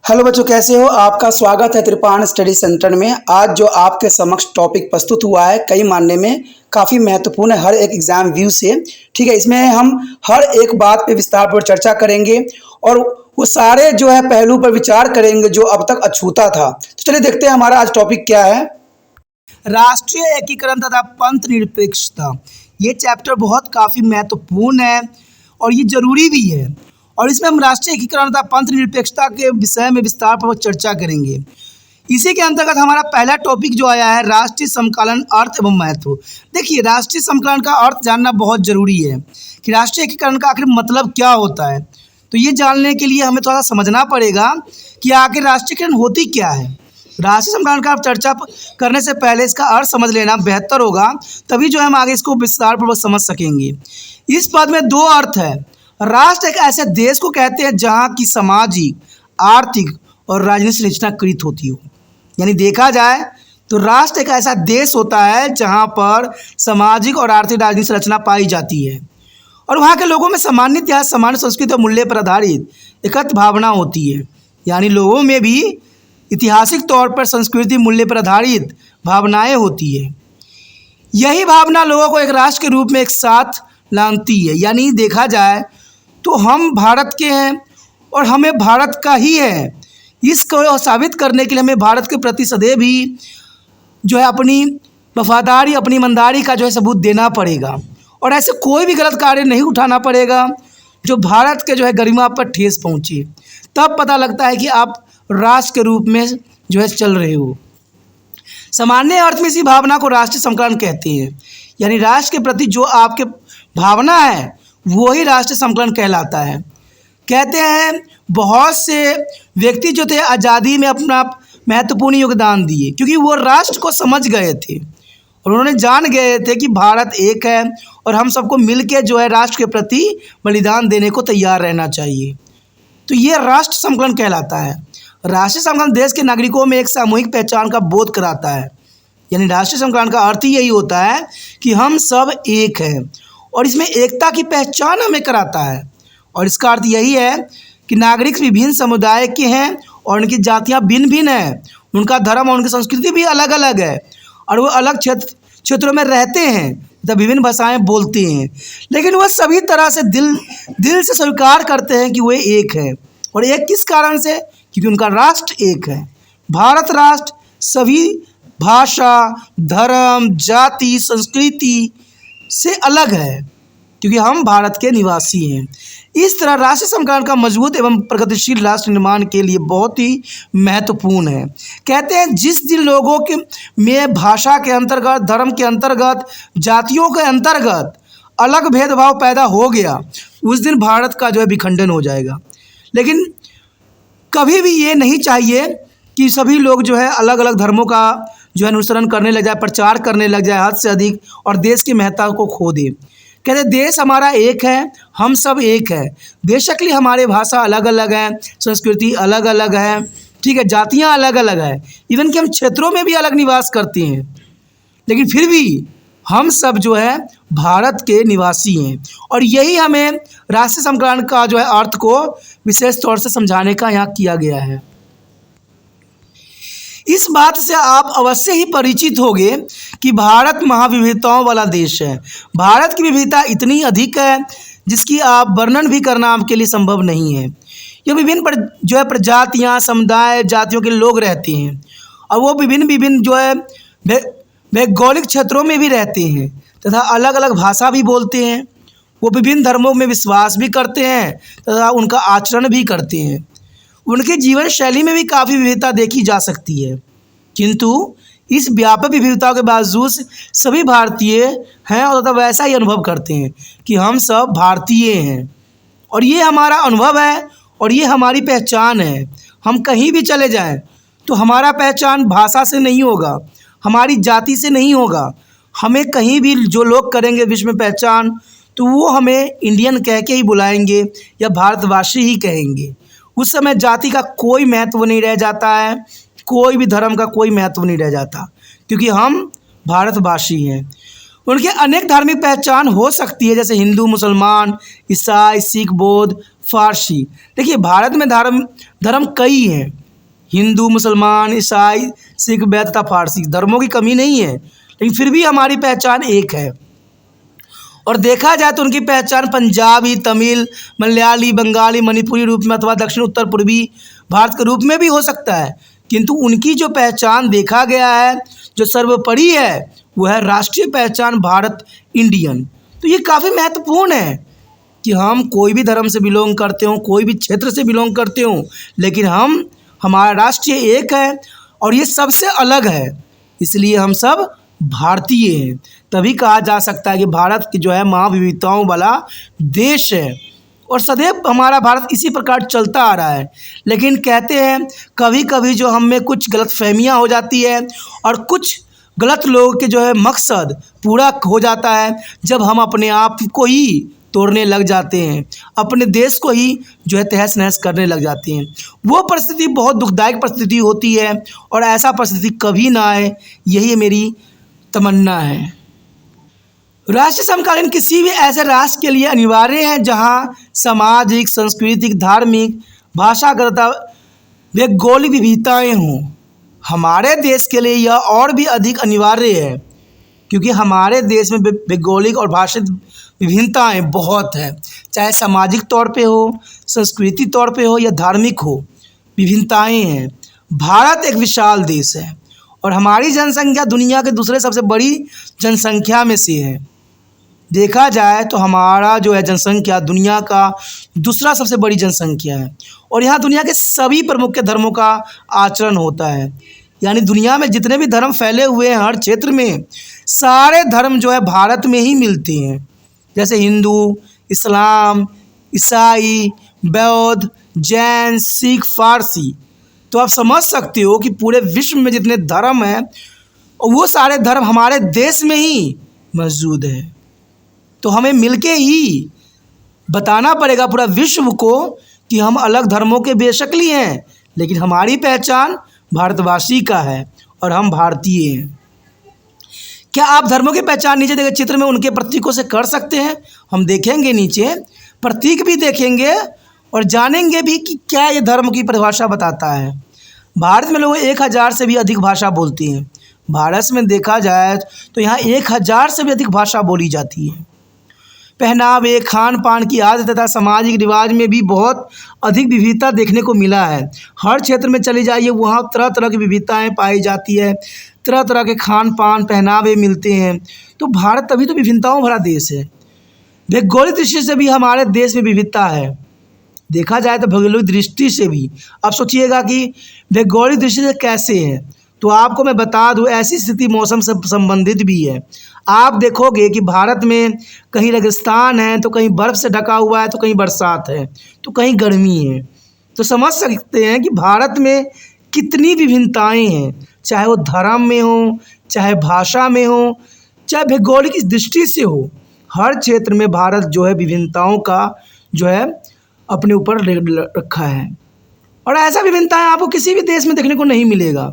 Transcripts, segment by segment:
Hello बच्चों, कैसे हो? आपका स्वागत है त्रिपाण स्टडी सेंटर में। आज जो आपके समक्ष टॉपिक प्रस्तुत हुआ है कई मानने में काफ़ी महत्वपूर्ण है हर एक एग्जाम व्यू से। ठीक है, इसमें हम हर एक बात पे विस्तार पर चर्चा करेंगे और वो सारे जो है पहलू पर विचार करेंगे जो अब तक अछूता था। तो चलिए देखते हैं हमारा आज टॉपिक क्या है। राष्ट्रीय एकीकरण तथा पंथ निरपेक्षता। ये चैप्टर बहुत काफ़ी महत्वपूर्ण है और ये जरूरी भी है, और इसमें हम राष्ट्रीय एकीकरण तथा पंथ निरपेक्षता के विषय में विस्तार पूर्वक चर्चा करेंगे। इसी के अंतर्गत हमारा पहला टॉपिक जो आया है राष्ट्रीय समकालन अर्थ एवं महत्व। देखिए, राष्ट्रीय समकालन का अर्थ जानना बहुत जरूरी है कि राष्ट्रीय एकीकरण का आखिर मतलब क्या होता है। तो ये जानने के लिए हमें थोड़ा समझना पड़ेगा कि आखिर राष्ट्रीयकरण होती क्या है। राष्ट्रीय समकालन का चर्चा करने से पहले इसका अर्थ समझ लेना बेहतर होगा, तभी जो है हम आगे इसको विस्तार पूर्वक समझ सकेंगे। इस पद में दो अर्थ है। राष्ट्र एक ऐसे देश को कहते हैं जहाँ की सामाजिक, आर्थिक और राजनीतिक संरचनाकृत होती हो। यानी देखा जाए तो राष्ट्र एक ऐसा देश होता है जहाँ पर सामाजिक और आर्थिक राजनीतिक संरचना पाई जाती है और वहाँ के लोगों में सामान्य इतिहास, सामान्य संस्कृति और मूल्य पर आधारित एकत्र भावना होती है। यानी लोगों में भी ऐतिहासिक तौर पर संस्कृति, मूल्य पर आधारित भावनाएं होती है। यही भावना लोगों को एक राष्ट्र के रूप में एक साथ लाती है। यानी देखा जाए तो हम भारत के हैं और हमें भारत का ही है। इसको साबित करने के लिए हमें भारत के प्रति सदैव ही जो है अपनी वफादारी, अपनी ईमानदारी का जो है सबूत देना पड़ेगा और ऐसे कोई भी गलत कार्य नहीं उठाना पड़ेगा जो भारत के जो है गरिमा पर ठेस पहुँचे। तब पता लगता है कि आप राष्ट्र के रूप में जो है चल रहे हो। सामान्य अर्थ में इसी भावना को राष्ट्रीय समकालन कहते हैं। यानी राष्ट्र के प्रति जो आपके भावना है वो ही राष्ट्रीय समकालन कहलाता है। कहते हैं बहुत से व्यक्ति जो थे आज़ादी में अपना महत्वपूर्ण योगदान दिए क्योंकि वो राष्ट्र को समझ गए थे और उन्होंने जान गए थे कि भारत एक है और हम सबको मिलकर जो है राष्ट्र के प्रति बलिदान देने को तैयार रहना चाहिए। तो ये राष्ट्र समकालन कहलाता है। राष्ट्रीय समकालन देश के नागरिकों में एक सामूहिक पहचान का बोध कराता है। यानी राष्ट्रीय समकालन का अर्थ ही यही होता है कि हम सब एक हैं और इसमें एकता की पहचान हमें कराता है। और इसका अर्थ यही है कि नागरिक विभिन्न समुदाय के हैं और उनकी जातियां भिन्न भिन्न हैं, उनका धर्म और उनकी संस्कृति भी अलग अलग है और वो अलग क्षेत्रों में रहते हैं तथा विभिन्न भाषाएं बोलते हैं, लेकिन वह सभी तरह से दिल से स्वीकार करते हैं कि वे एक है। और एक किस कारण से? क्योंकि उनका राष्ट्र एक है। भारत राष्ट्र सभी भाषा, धर्म, जाति, संस्कृति से अलग है क्योंकि हम भारत के निवासी हैं। इस तरह राष्ट्रीय समकालन का मजबूत एवं प्रगतिशील राष्ट्र निर्माण के लिए बहुत ही महत्वपूर्ण है। कहते हैं जिस दिन लोगों के में भाषा के अंतर्गत, धर्म के अंतर्गत, जातियों के अंतर्गत अलग भेदभाव पैदा हो गया, उस दिन भारत का जो है विखंडन हो जाएगा। लेकिन कभी भी ये नहीं चाहिए कि सभी लोग जो है अलग अलग धर्मों का जो है अनुसरण करने लग जाए, प्रचार करने लग जाए हद से अधिक और देश की महत्ता को खो दे। कहते देश हमारा एक है, हम सब एक है। बेशक हमारे भाषा अलग अलग है, संस्कृति अलग अलग है, ठीक है, जातियां अलग अलग है, इवन कि हम क्षेत्रों में भी अलग निवास करते हैं, लेकिन फिर भी हम सब जो है भारत के निवासी हैं। और यही हमें राष्ट्रीय समकालन का जो है अर्थ को विशेष तौर से समझाने का यहाँ किया गया है। इस बात से आप अवश्य ही परिचित होंगे कि भारत महाविविधताओं वाला देश है। भारत की विविधता इतनी अधिक है जिसकी आप वर्णन भी करना आपके लिए संभव नहीं है। ये विभिन्न जो है प्रजातियाँ, समुदाय, जातियों के लोग रहते हैं और वो विभिन्न जो है भौगोलिक क्षेत्रों में भी रहते हैं तथा अलग अलग भाषा भी बोलते हैं। वो विभिन्न धर्मों में विश्वास भी करते हैं तथा उनका आचरण भी करते हैं। उनके जीवन शैली में भी काफ़ी विविधता देखी जा सकती है, किंतु इस व्यापक विविधता के बावजूद सभी भारतीय हैं और तथा वैसा ही अनुभव करते हैं कि हम सब भारतीय हैं और ये हमारा अनुभव है और ये हमारी पहचान है। हम कहीं भी चले जाएं तो हमारा पहचान भाषा से नहीं होगा, हमारी जाति से नहीं होगा। हमें कहीं भी जो लोग करेंगे विश्व में पहचान तो वो हमें इंडियन कह के ही बुलाएंगे या भारतवासी ही कहेंगे। उस समय जाति का कोई महत्व नहीं रह जाता है, कोई भी धर्म का कोई महत्व नहीं रह जाता क्योंकि हम भारतवासी हैं। उनके अनेक धार्मिक पहचान हो सकती है जैसे हिंदू, मुसलमान, ईसाई, सिख, बौद्ध, फारसी। देखिए भारत में धर्म कई हैं, हिंदू, मुसलमान, ईसाई, सिख, बौद्ध तथा फारसी। धर्मों की कमी नहीं है, लेकिन फिर भी हमारी पहचान एक है। और देखा जाए तो उनकी पहचान पंजाबी, तमिल, मलयाली, बंगाली, मणिपुरी रूप में अथवा दक्षिण उत्तर पूर्वी भारत के रूप में भी हो सकता है, किंतु उनकी जो पहचान देखा गया है, जो सर्वोपरि है, वो है राष्ट्रीय पहचान भारत इंडियन। तो ये काफ़ी महत्वपूर्ण है कि हम कोई भी धर्म से बिलोंग करते हों, कोई भी क्षेत्र से बिलोंग करते हों, लेकिन हमारा राष्ट्रीय एक है और ये सबसे अलग है, इसलिए हम सब भारतीय हैं। तभी कहा जा सकता है कि भारत की जो है महाविविधताओं वाला देश है और सदैव हमारा भारत इसी प्रकार चलता आ रहा है। लेकिन कहते हैं कभी कभी जो हम में कुछ गलतफहमियां हो जाती है और कुछ गलत लोगों के जो है मकसद पूरा हो जाता है जब हम अपने आप को ही तोड़ने लग जाते हैं, अपने देश को ही जो है तहस नहस करने लग जाते हैं। वो परिस्थिति बहुत दुखदायक परिस्थिति होती है और ऐसा परिस्थिति कभी ना आए, यही मेरी तमन्ना है। राष्ट्रीय समकालीन किसी भी ऐसे राष्ट्र के लिए अनिवार्य है जहां सामाजिक, सांस्कृतिक, धार्मिक, भाषागत, भौगोलिक विविधताएं हों। हमारे देश के लिए यह और भी अधिक अनिवार्य है क्योंकि हमारे देश में भौगोलिक और भाषाई विभिन्नताएं बहुत हैं, चाहे सामाजिक तौर पे हो, सांस्कृतिक तौर पे हो या धार्मिक हो, विभिन्नताएं हैं। भारत एक विशाल देश है और हमारी जनसंख्या दुनिया के दूसरे सबसे बड़ी जनसंख्या में से है। देखा जाए तो हमारा जो है जनसंख्या दुनिया का दूसरा सबसे बड़ी जनसंख्या है और यहाँ दुनिया के सभी प्रमुख धर्मों का आचरण होता है। यानी दुनिया में जितने भी धर्म फैले हुए हैं हर क्षेत्र में, सारे धर्म जो है भारत में ही मिलते हैं, जैसे हिंदू, इस्लाम, ईसाई, बौद्ध, जैन, सिख, फारसी। तो आप समझ सकते हो कि पूरे विश्व में जितने धर्म हैं वो सारे धर्म हमारे देश में ही मौजूद है। तो हमें मिलके ही बताना पड़ेगा पूरा विश्व को कि हम अलग धर्मों के बेशक ही हैं, लेकिन हमारी पहचान भारतवासी का है और हम भारतीय हैं। क्या आप धर्मों की पहचान नीचे देखे चित्र में उनके प्रतीकों से कर सकते हैं? हम देखेंगे नीचे प्रतीक भी देखेंगे और जानेंगे भी कि क्या ये धर्म की परिभाषा बताता है। भारत में लोग 1000 से भी अधिक भाषा बोलते हैं। भारत में देखा जाए तो यहाँ 1000 से भी अधिक भाषा बोली जाती है। पहनावे, खान पान की आदत तथा सामाजिक रिवाज में भी बहुत अधिक विविधता देखने को मिला है। हर क्षेत्र में चले जाइए वहाँ तरह तरह की विविधताएं पाई जाती है, तरह तरह के खान पान पहनावे मिलते हैं। तो भारत तभी तो विभिन्नताओं भरा देश है। भौगोलिक दृष्टि से भी हमारे देश में विविधता है। देखा जाए तो भौगोलिक दृष्टि से भी आप सोचिएगा कि भौगोलिक दृष्टि से कैसे है, तो आपको मैं बता दूं ऐसी स्थिति मौसम से संबंधित भी है। आप देखोगे कि भारत में कहीं रेगिस्तान है, तो कहीं बर्फ़ से ढका हुआ है, तो कहीं बरसात है, तो कहीं गर्मी है। तो समझ सकते हैं कि भारत में कितनी विभिन्नताएं हैं, चाहे वो धर्म में हो, चाहे भाषा में हो, चाहे भौगोलिक दृष्टि से हो। हर क्षेत्र में भारत जो है विभिन्नताओं का जो है अपने ऊपर रखा है और ऐसा विभिन्नताएं आपको किसी भी देश में देखने को नहीं मिलेगा।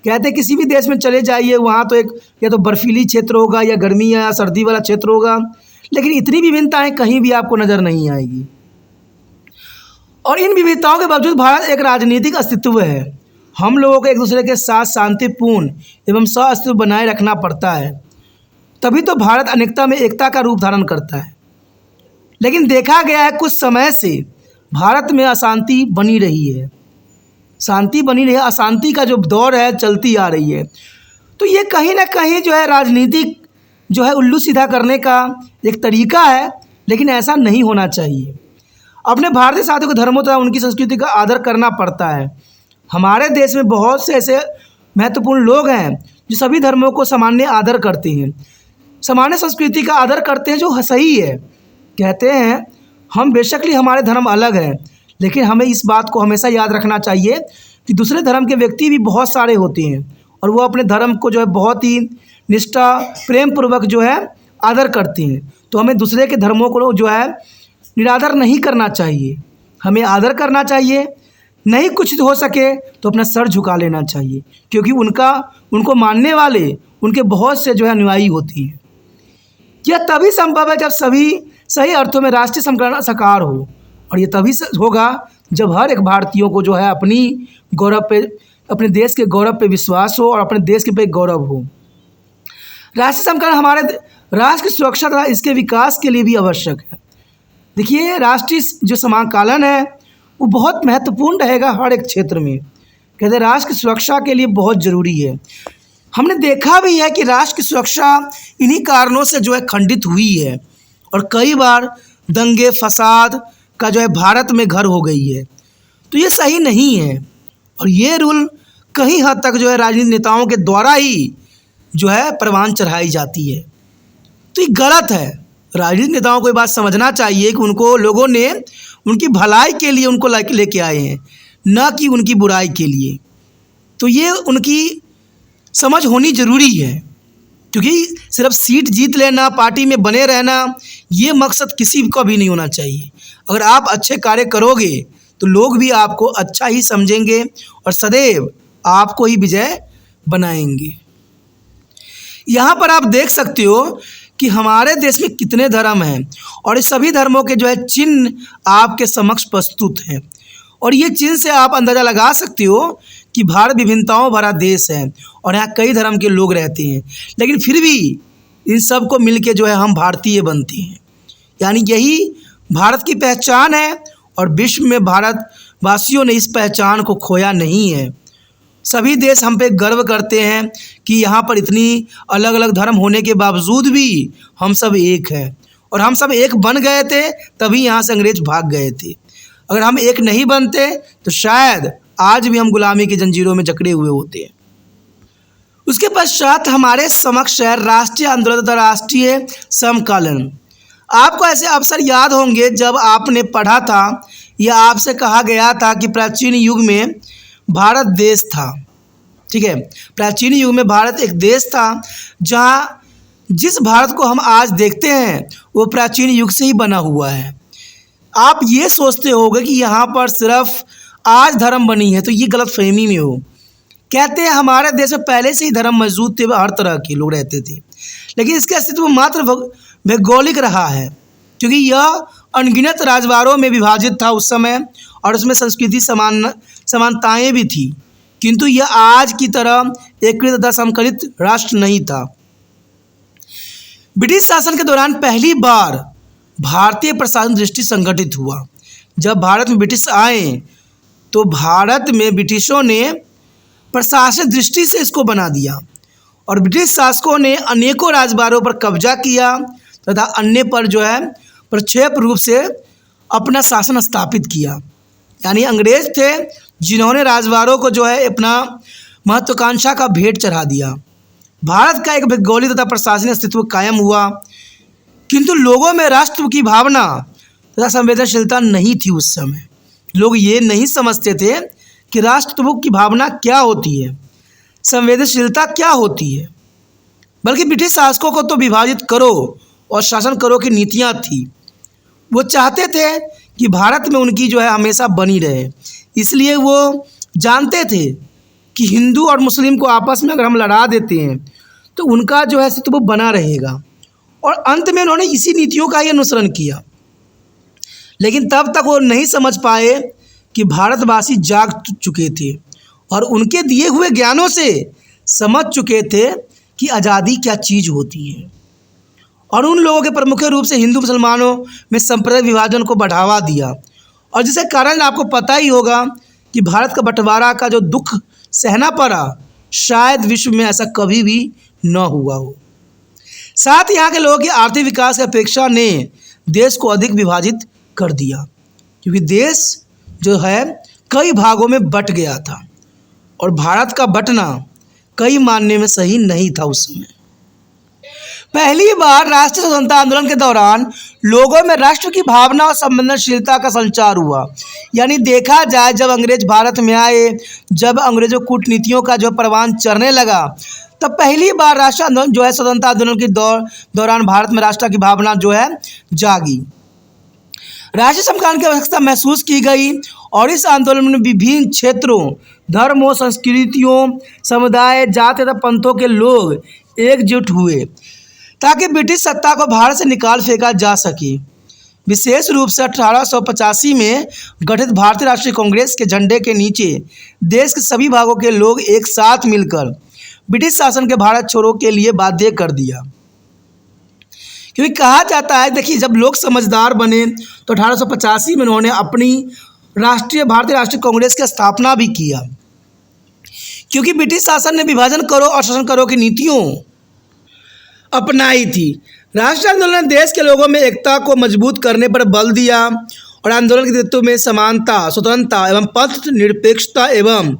कहते हैं किसी भी देश में चले जाइए वहाँ तो एक या तो बर्फीली क्षेत्र होगा या गर्मी या सर्दी वाला क्षेत्र होगा, लेकिन इतनी विभिन्नताएं कहीं भी आपको नज़र नहीं आएगी। और इन विविधताओं के बावजूद भारत एक राजनीतिक अस्तित्व है। हम लोगों को एक दूसरे के साथ शांतिपूर्ण एवं सह अस्तित्व बनाए रखना पड़ता है, तभी तो भारत अनेकता में एकता का रूप धारण करता है। लेकिन देखा गया है कुछ समय से भारत में अशांति बनी रही है, अशांति का जो दौर है चलती आ रही है। तो ये कहीं ना कहीं जो है राजनीतिक जो है उल्लू सीधा करने का एक तरीका है, लेकिन ऐसा नहीं होना चाहिए। अपने भारतीय साथियों के धर्मों तथा उनकी संस्कृति का आदर करना पड़ता है। हमारे देश में बहुत से ऐसे महत्वपूर्ण लोग हैं जो सभी धर्मों को सामान्य आदर करते हैं, सामान्य संस्कृति का आदर करते हैं, जो सही है। कहते हैं हम बेशक ही हमारे धर्म अलग हैं, लेकिन हमें इस बात को हमेशा याद रखना चाहिए कि दूसरे धर्म के व्यक्ति भी बहुत सारे होते हैं और वो अपने धर्म को जो है बहुत ही निष्ठा प्रेम पूर्वक जो है आदर करते हैं। तो हमें दूसरे के धर्मों को जो है निरादर नहीं करना चाहिए, हमें आदर करना चाहिए। नहीं कुछ हो सके तो अपना सर झुका लेना चाहिए, क्योंकि उनको मानने वाले उनके बहुत से जो है अनुयायी होती हैं। यह तभी संभव है जब सभी सही अर्थों में राष्ट्रीय समकरण साकार हो, और ये तभी होगा जब हर एक भारतीयों को जो है अपने देश के गौरव पे विश्वास हो और अपने देश के पे गौरव हो। राष्ट्रीय समीकरण हमारे राष्ट्र की सुरक्षा तथा इसके विकास के लिए भी आवश्यक है। देखिए, राष्ट्रीय जो समाकलन है वो बहुत महत्वपूर्ण रहेगा हर एक क्षेत्र में। कहते हैं राष्ट्र की सुरक्षा के लिए बहुत ज़रूरी है। हमने देखा भी है कि राष्ट्र की सुरक्षा इन्हीं कारणों से जो है खंडित हुई है और कई बार दंगे फसाद का जो है भारत में घर हो गई है। तो ये सही नहीं है और ये रूल कहीं हद तक जो है राजनीतिक नेताओं के द्वारा ही जो है परवान चढ़ाई जाती है। तो ये गलत है। राजनीतिक नेताओं को ये बात समझना चाहिए कि उनको लोगों ने उनकी भलाई के लिए उनको लेके आए हैं, न कि उनकी बुराई के लिए। तो ये उनकी समझ होनी ज़रूरी है, क्योंकि सिर्फ सीट जीत लेना, पार्टी में बने रहना, ये मकसद किसी को भी नहीं होना चाहिए। अगर आप अच्छे कार्य करोगे तो लोग भी आपको अच्छा ही समझेंगे और सदैव आपको ही विजय बनाएंगे। यहाँ पर आप देख सकते हो कि हमारे देश में कितने धर्म हैं और इस सभी धर्मों के जो है चिन्ह आपके समक्ष प्रस्तुत हैं और ये चिन्ह से आप अंदाज़ा लगा सकते हो कि भारत विभिन्नताओं भरा देश है और यहाँ कई धर्म के लोग रहते हैं, लेकिन फिर भी इन सब को मिल के जो है हम भारतीय बनते हैं। यानी यही भारत की पहचान है और विश्व में भारतवासियों ने इस पहचान को खोया नहीं है। सभी देश हम पे गर्व करते हैं कि यहाँ पर इतनी अलग अलग धर्म होने के बावजूद भी हम सब एक हैं और हम सब एक बन गए थे, तभी यहाँ से अंग्रेज भाग गए थे। अगर हम एक नहीं बनते तो शायद आज भी हम गुलामी की जंजीरों में जकड़े हुए होते। उसके पश्चात हमारे समक्ष है राष्ट्रीय आंदोलन तथा राष्ट्रीय समकालन। आपको ऐसे अवसर याद होंगे जब आपने पढ़ा था या आपसे कहा गया था कि प्राचीन युग में भारत देश था। ठीक है, प्राचीन युग में भारत एक देश था जहाँ जिस भारत को हम आज देखते हैं वो प्राचीन युग से ही बना हुआ है। आप ये सोचते होंगे कि यहाँ पर सिर्फ आज धर्म बनी है, तो ये गलत फहमी में हो। कहते हैं हमारे देश में पहले से ही धर्म मौजूद थे, हर तरह के लोग रहते थे, लेकिन इसका अस्तित्व मात्र भौगोलिक रहा है, क्योंकि यह अनगिनत राजवाड़ों में विभाजित था उस समय और उसमें संस्कृति समानताएं भी थी, किंतु यह आज की तरह एकीकृत तथा समकलित राष्ट्र नहीं था। ब्रिटिश शासन के दौरान पहली बार भारतीय प्रशासन दृष्टि संगठित हुआ। जब भारत में ब्रिटिश आए तो भारत में ब्रिटिशों ने प्रशासनिक दृष्टि से इसको बना दिया और ब्रिटिश शासकों ने अनेकों राजवाड़ों पर कब्जा किया तथा अन्य पर जो है प्रक्षेप रूप से अपना शासन स्थापित किया। यानी अंग्रेज थे जिन्होंने राजवाड़ों को जो है अपना महत्वाकांक्षा का भेंट चढ़ा दिया। भारत का एक भौगोलिक तथा प्रशासनिक अस्तित्व कायम हुआ, किंतु लोगों में राष्ट्र की भावना तथा संवेदनशीलता नहीं थी। उस समय लोग ये नहीं समझते थे कि राष्ट्र की भावना क्या होती है, संवेदनशीलता क्या होती है, बल्कि ब्रिटिश शासकों को तो विभाजित करो और शासन करो की नीतियाँ थी। वो चाहते थे कि भारत में उनकी जो है हमेशा बनी रहे, इसलिए वो जानते थे कि हिंदू और मुस्लिम को आपस में अगर हम लड़ा देते हैं तो उनका जो है अस्तित्व बना रहेगा, और अंत में उन्होंने इसी नीतियों का ही अनुसरण किया। लेकिन तब तक वो नहीं समझ पाए कि भारतवासी जाग चुके थे और उनके दिए हुए ज्ञानों से समझ चुके थे कि आज़ादी क्या चीज़ होती है, और उन लोगों के प्रमुख रूप से हिंदू मुसलमानों में सांप्रदायिक विभाजन को बढ़ावा दिया, और जिसके कारण आपको पता ही होगा कि भारत का बंटवारा का जो दुख सहना पड़ा, शायद विश्व में ऐसा कभी भी न हुआ हो। साथ ही यहाँ के लोगों के आर्थिक विकास की अपेक्षा ने देश को अधिक विभाजित कर दिया, क्योंकि देश जो है कई भागों में बट गया था और भारत का बटना कई मानने में सही नहीं था। उस समय पहली बार राष्ट्रीय स्वतंत्रता आंदोलन के दौरान लोगों में राष्ट्र की भावना और संवेदनशीलता का संचार हुआ। यानी देखा जाए जब अंग्रेज भारत में आए, जब अंग्रेजों कूटनीतियों का जो परवान चढ़ने लगा, तब पहली बार राष्ट्रीय आंदोलन जो है स्वतंत्रता आंदोलन के दौरान भारत में राष्ट्र की भावना जो है जागी। राष्ट्रीय समकालन की आवश्यकता महसूस की गई और इस आंदोलन में विभिन्न क्षेत्रों, धर्मों, संस्कृतियों, समुदाय, जाति तथा पंथों के लोग एकजुट हुए ताकि ब्रिटिश सत्ता को भारत से निकाल फेंका जा सके। विशेष रूप से 1885 में गठित भारतीय राष्ट्रीय कांग्रेस के झंडे के नीचे देश के सभी भागों के लोग एक साथ मिलकर ब्रिटिश शासन के भारत छोड़ो के लिए बाध्य कर दिया। क्योंकि कहा जाता है, देखिए, जब लोग समझदार बने तो 1885 में उन्होंने अपनी भारतीय राष्ट्रीय कांग्रेस की स्थापना भी किया। क्योंकि ब्रिटिश शासन ने विभाजन करो और शोषण करो की नीतियों अपनाई थी। राष्ट्रीय आंदोलन ने देश के लोगों में एकता को मजबूत करने पर बल दिया और आंदोलन के नेतृत्व में समानता, स्वतंत्रता एवं पथ निरपेक्षता एवं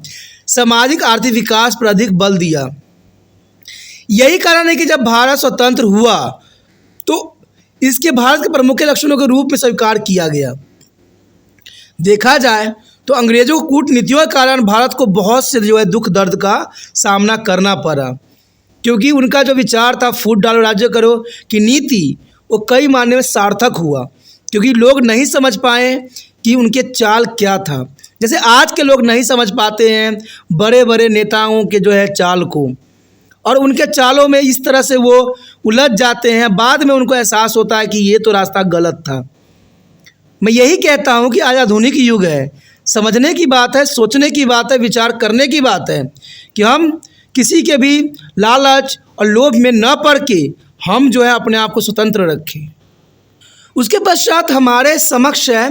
सामाजिक आर्थिक विकास पर अधिक बल दिया। यही कारण है कि जब भारत स्वतंत्र हुआ तो इसके भारत के प्रमुख लक्षणों के रूप में स्वीकार किया गया। देखा जाए तो अंग्रेजों की कूटनीतियों के कारण भारत को बहुत से दुख दर्द का सामना करना पड़ा। क्योंकि उनका जो विचार था फूट डालो राज्य करो की नीति, वो कई मायने में सार्थक हुआ। क्योंकि लोग नहीं समझ पाए कि उनके चाल क्या था। जैसे आज के लोग नहीं समझ पाते हैं बड़े बड़े नेताओं के चाल को, और उनके चालों में इस तरह से वो उलझ जाते हैं। बाद में उनको एहसास होता है कि ये तो रास्ता गलत था। मैं यही कहता हूँ कि आज आधुनिक युग है, समझने की बात है, सोचने की बात है, विचार करने की बात है कि हम किसी के भी लालच और लोभ में न पड़ के हम अपने आप को स्वतंत्र रखें। उसके पश्चात हमारे समक्ष है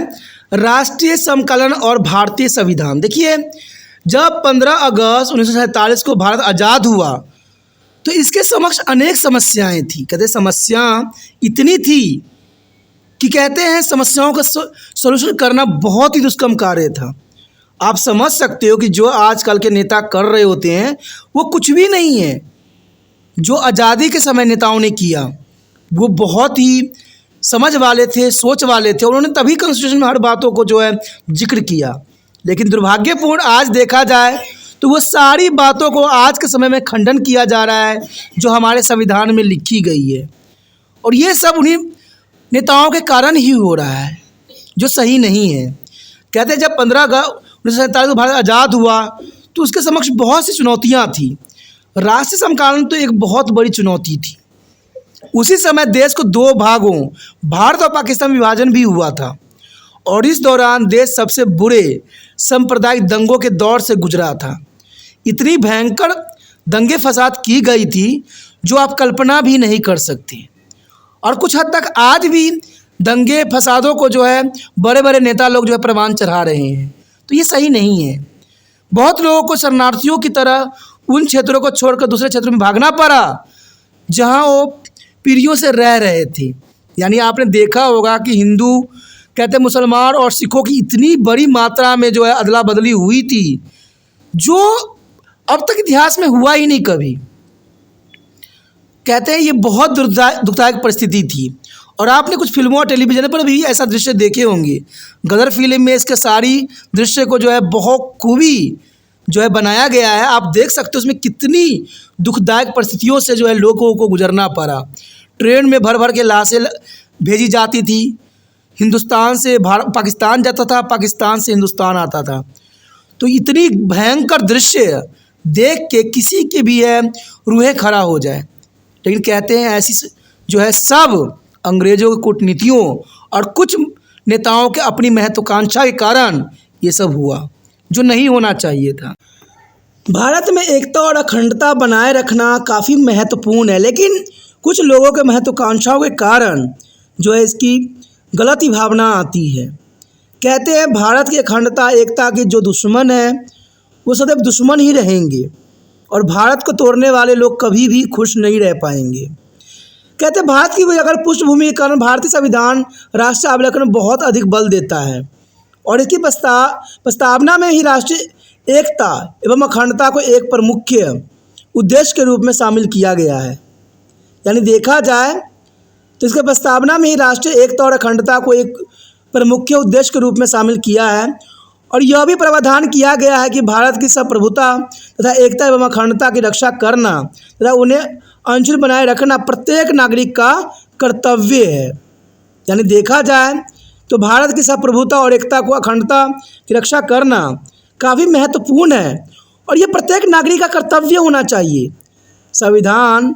राष्ट्रीय समकालन और भारतीय संविधान। देखिए, जब 15 अगस्त 1947 को भारत आज़ाद हुआ तो इसके समक्ष अनेक समस्याएं थी। कहते समस्या इतनी थी कि कहते हैं समस्याओं का सलूशन करना बहुत ही दुष्कर्म कार्य था। आप समझ सकते हो कि जो आजकल के नेता कर रहे होते हैं वो कुछ भी नहीं है। जो आज़ादी के समय नेताओं ने किया वो बहुत ही समझ वाले थे, सोच वाले थे। उन्होंने तभी कॉन्स्टिट्यूशन में हर बातों को जिक्र किया। लेकिन दुर्भाग्यपूर्ण आज देखा जाए तो वो सारी बातों को आज के समय में खंडन किया जा रहा है जो हमारे संविधान में लिखी गई है। और ये सब उन्हीं नेताओं के कारण ही हो रहा है जो सही नहीं है। कहते हैं जब 15 अगस्त 1947 को भारत आज़ाद हुआ तो उसके समक्ष बहुत सी चुनौतियाँ थी। राष्ट्रीय समकालन तो एक बहुत बड़ी चुनौती थी। उसी समय देश को 2 भागों भारत और पाकिस्तान में विभाजन भी हुआ था और इस दौरान देश सबसे बुरे सांप्रदायिक दंगों के दौर से गुजरा था। इतनी भयंकर दंगे फसाद की गई थी जो आप कल्पना भी नहीं कर सकते। और कुछ हद तक आज भी दंगे फसादों को बड़े बड़े नेता लोग प्रमाण चढ़ा रहे हैं। तो ये सही नहीं है। बहुत लोगों को शरणार्थियों की तरह उन क्षेत्रों को छोड़कर दूसरे क्षेत्रों में भागना पड़ा जहां वो पीढ़ियों से रह रहे थे। यानी आपने देखा होगा कि हिंदू कहते मुसलमान और सिखों की इतनी बड़ी मात्रा में अदला बदली हुई थी जो अब तक इतिहास में हुआ ही नहीं कभी। कहते हैं ये बहुत दुखदायक परिस्थिति थी। और आपने कुछ फिल्मों और टेलीविज़न पर भी ऐसा दृश्य देखे होंगे। गदर फिल्म में इसके सारी दृश्य को बहुत खूबी बनाया गया है। आप देख सकते हो उसमें कितनी दुखदायक परिस्थितियों से लोगों को गुजरना पड़ा। ट्रेन में भर भर के लाशें भेजी जाती थी। हिंदुस्तान से पाकिस्तान जाता था, पाकिस्तान से हिंदुस्तान आता था। तो इतनी भयंकर दृश्य देख के किसी के भी रूहें खड़ा हो जाए। लेकिन कहते हैं ऐसी सब अंग्रेज़ों की कूटनीतियों और कुछ नेताओं के अपनी महत्वाकांक्षा के कारण ये सब हुआ जो नहीं होना चाहिए था। भारत में एकता और अखंडता बनाए रखना काफ़ी महत्वपूर्ण है, लेकिन कुछ लोगों के महत्वाकांक्षाओं के कारण इसकी गलत ही भावना आती है। कहते हैं भारत की अखंडता एकता की जो दुश्मन है वो सदैव दुश्मन ही रहेंगे और भारत को तोड़ने वाले लोग कभी भी खुश नहीं रह पाएंगे। कहते हैं भारत की अगर पृष्ठभूमि के कारण भारतीय संविधान राष्ट्रीय अवलोकन में बहुत अधिक बल देता है और इसकी प्रस्तावना में ही राष्ट्रीय एकता एवं अखंडता को एक प्रमुख उद्देश्य के रूप में शामिल किया गया है। यानी देखा जाए तो इसके प्रस्तावना में ही राष्ट्रीय एकता और अखंडता को एक प्रमुख उद्देश्य के रूप में शामिल किया है और यह भी प्रावधान किया गया है कि भारत की संप्रभुता तथा एकता एवं अखंडता की रक्षा करना तथा उन्हें अक्षुण्ण बनाए रखना प्रत्येक नागरिक का कर्तव्य है। यानी देखा जाए तो भारत की संप्रभुता और एकता को अखंडता की रक्षा करना काफ़ी महत्वपूर्ण है और ये प्रत्येक नागरिक का कर्तव्य होना चाहिए। संविधान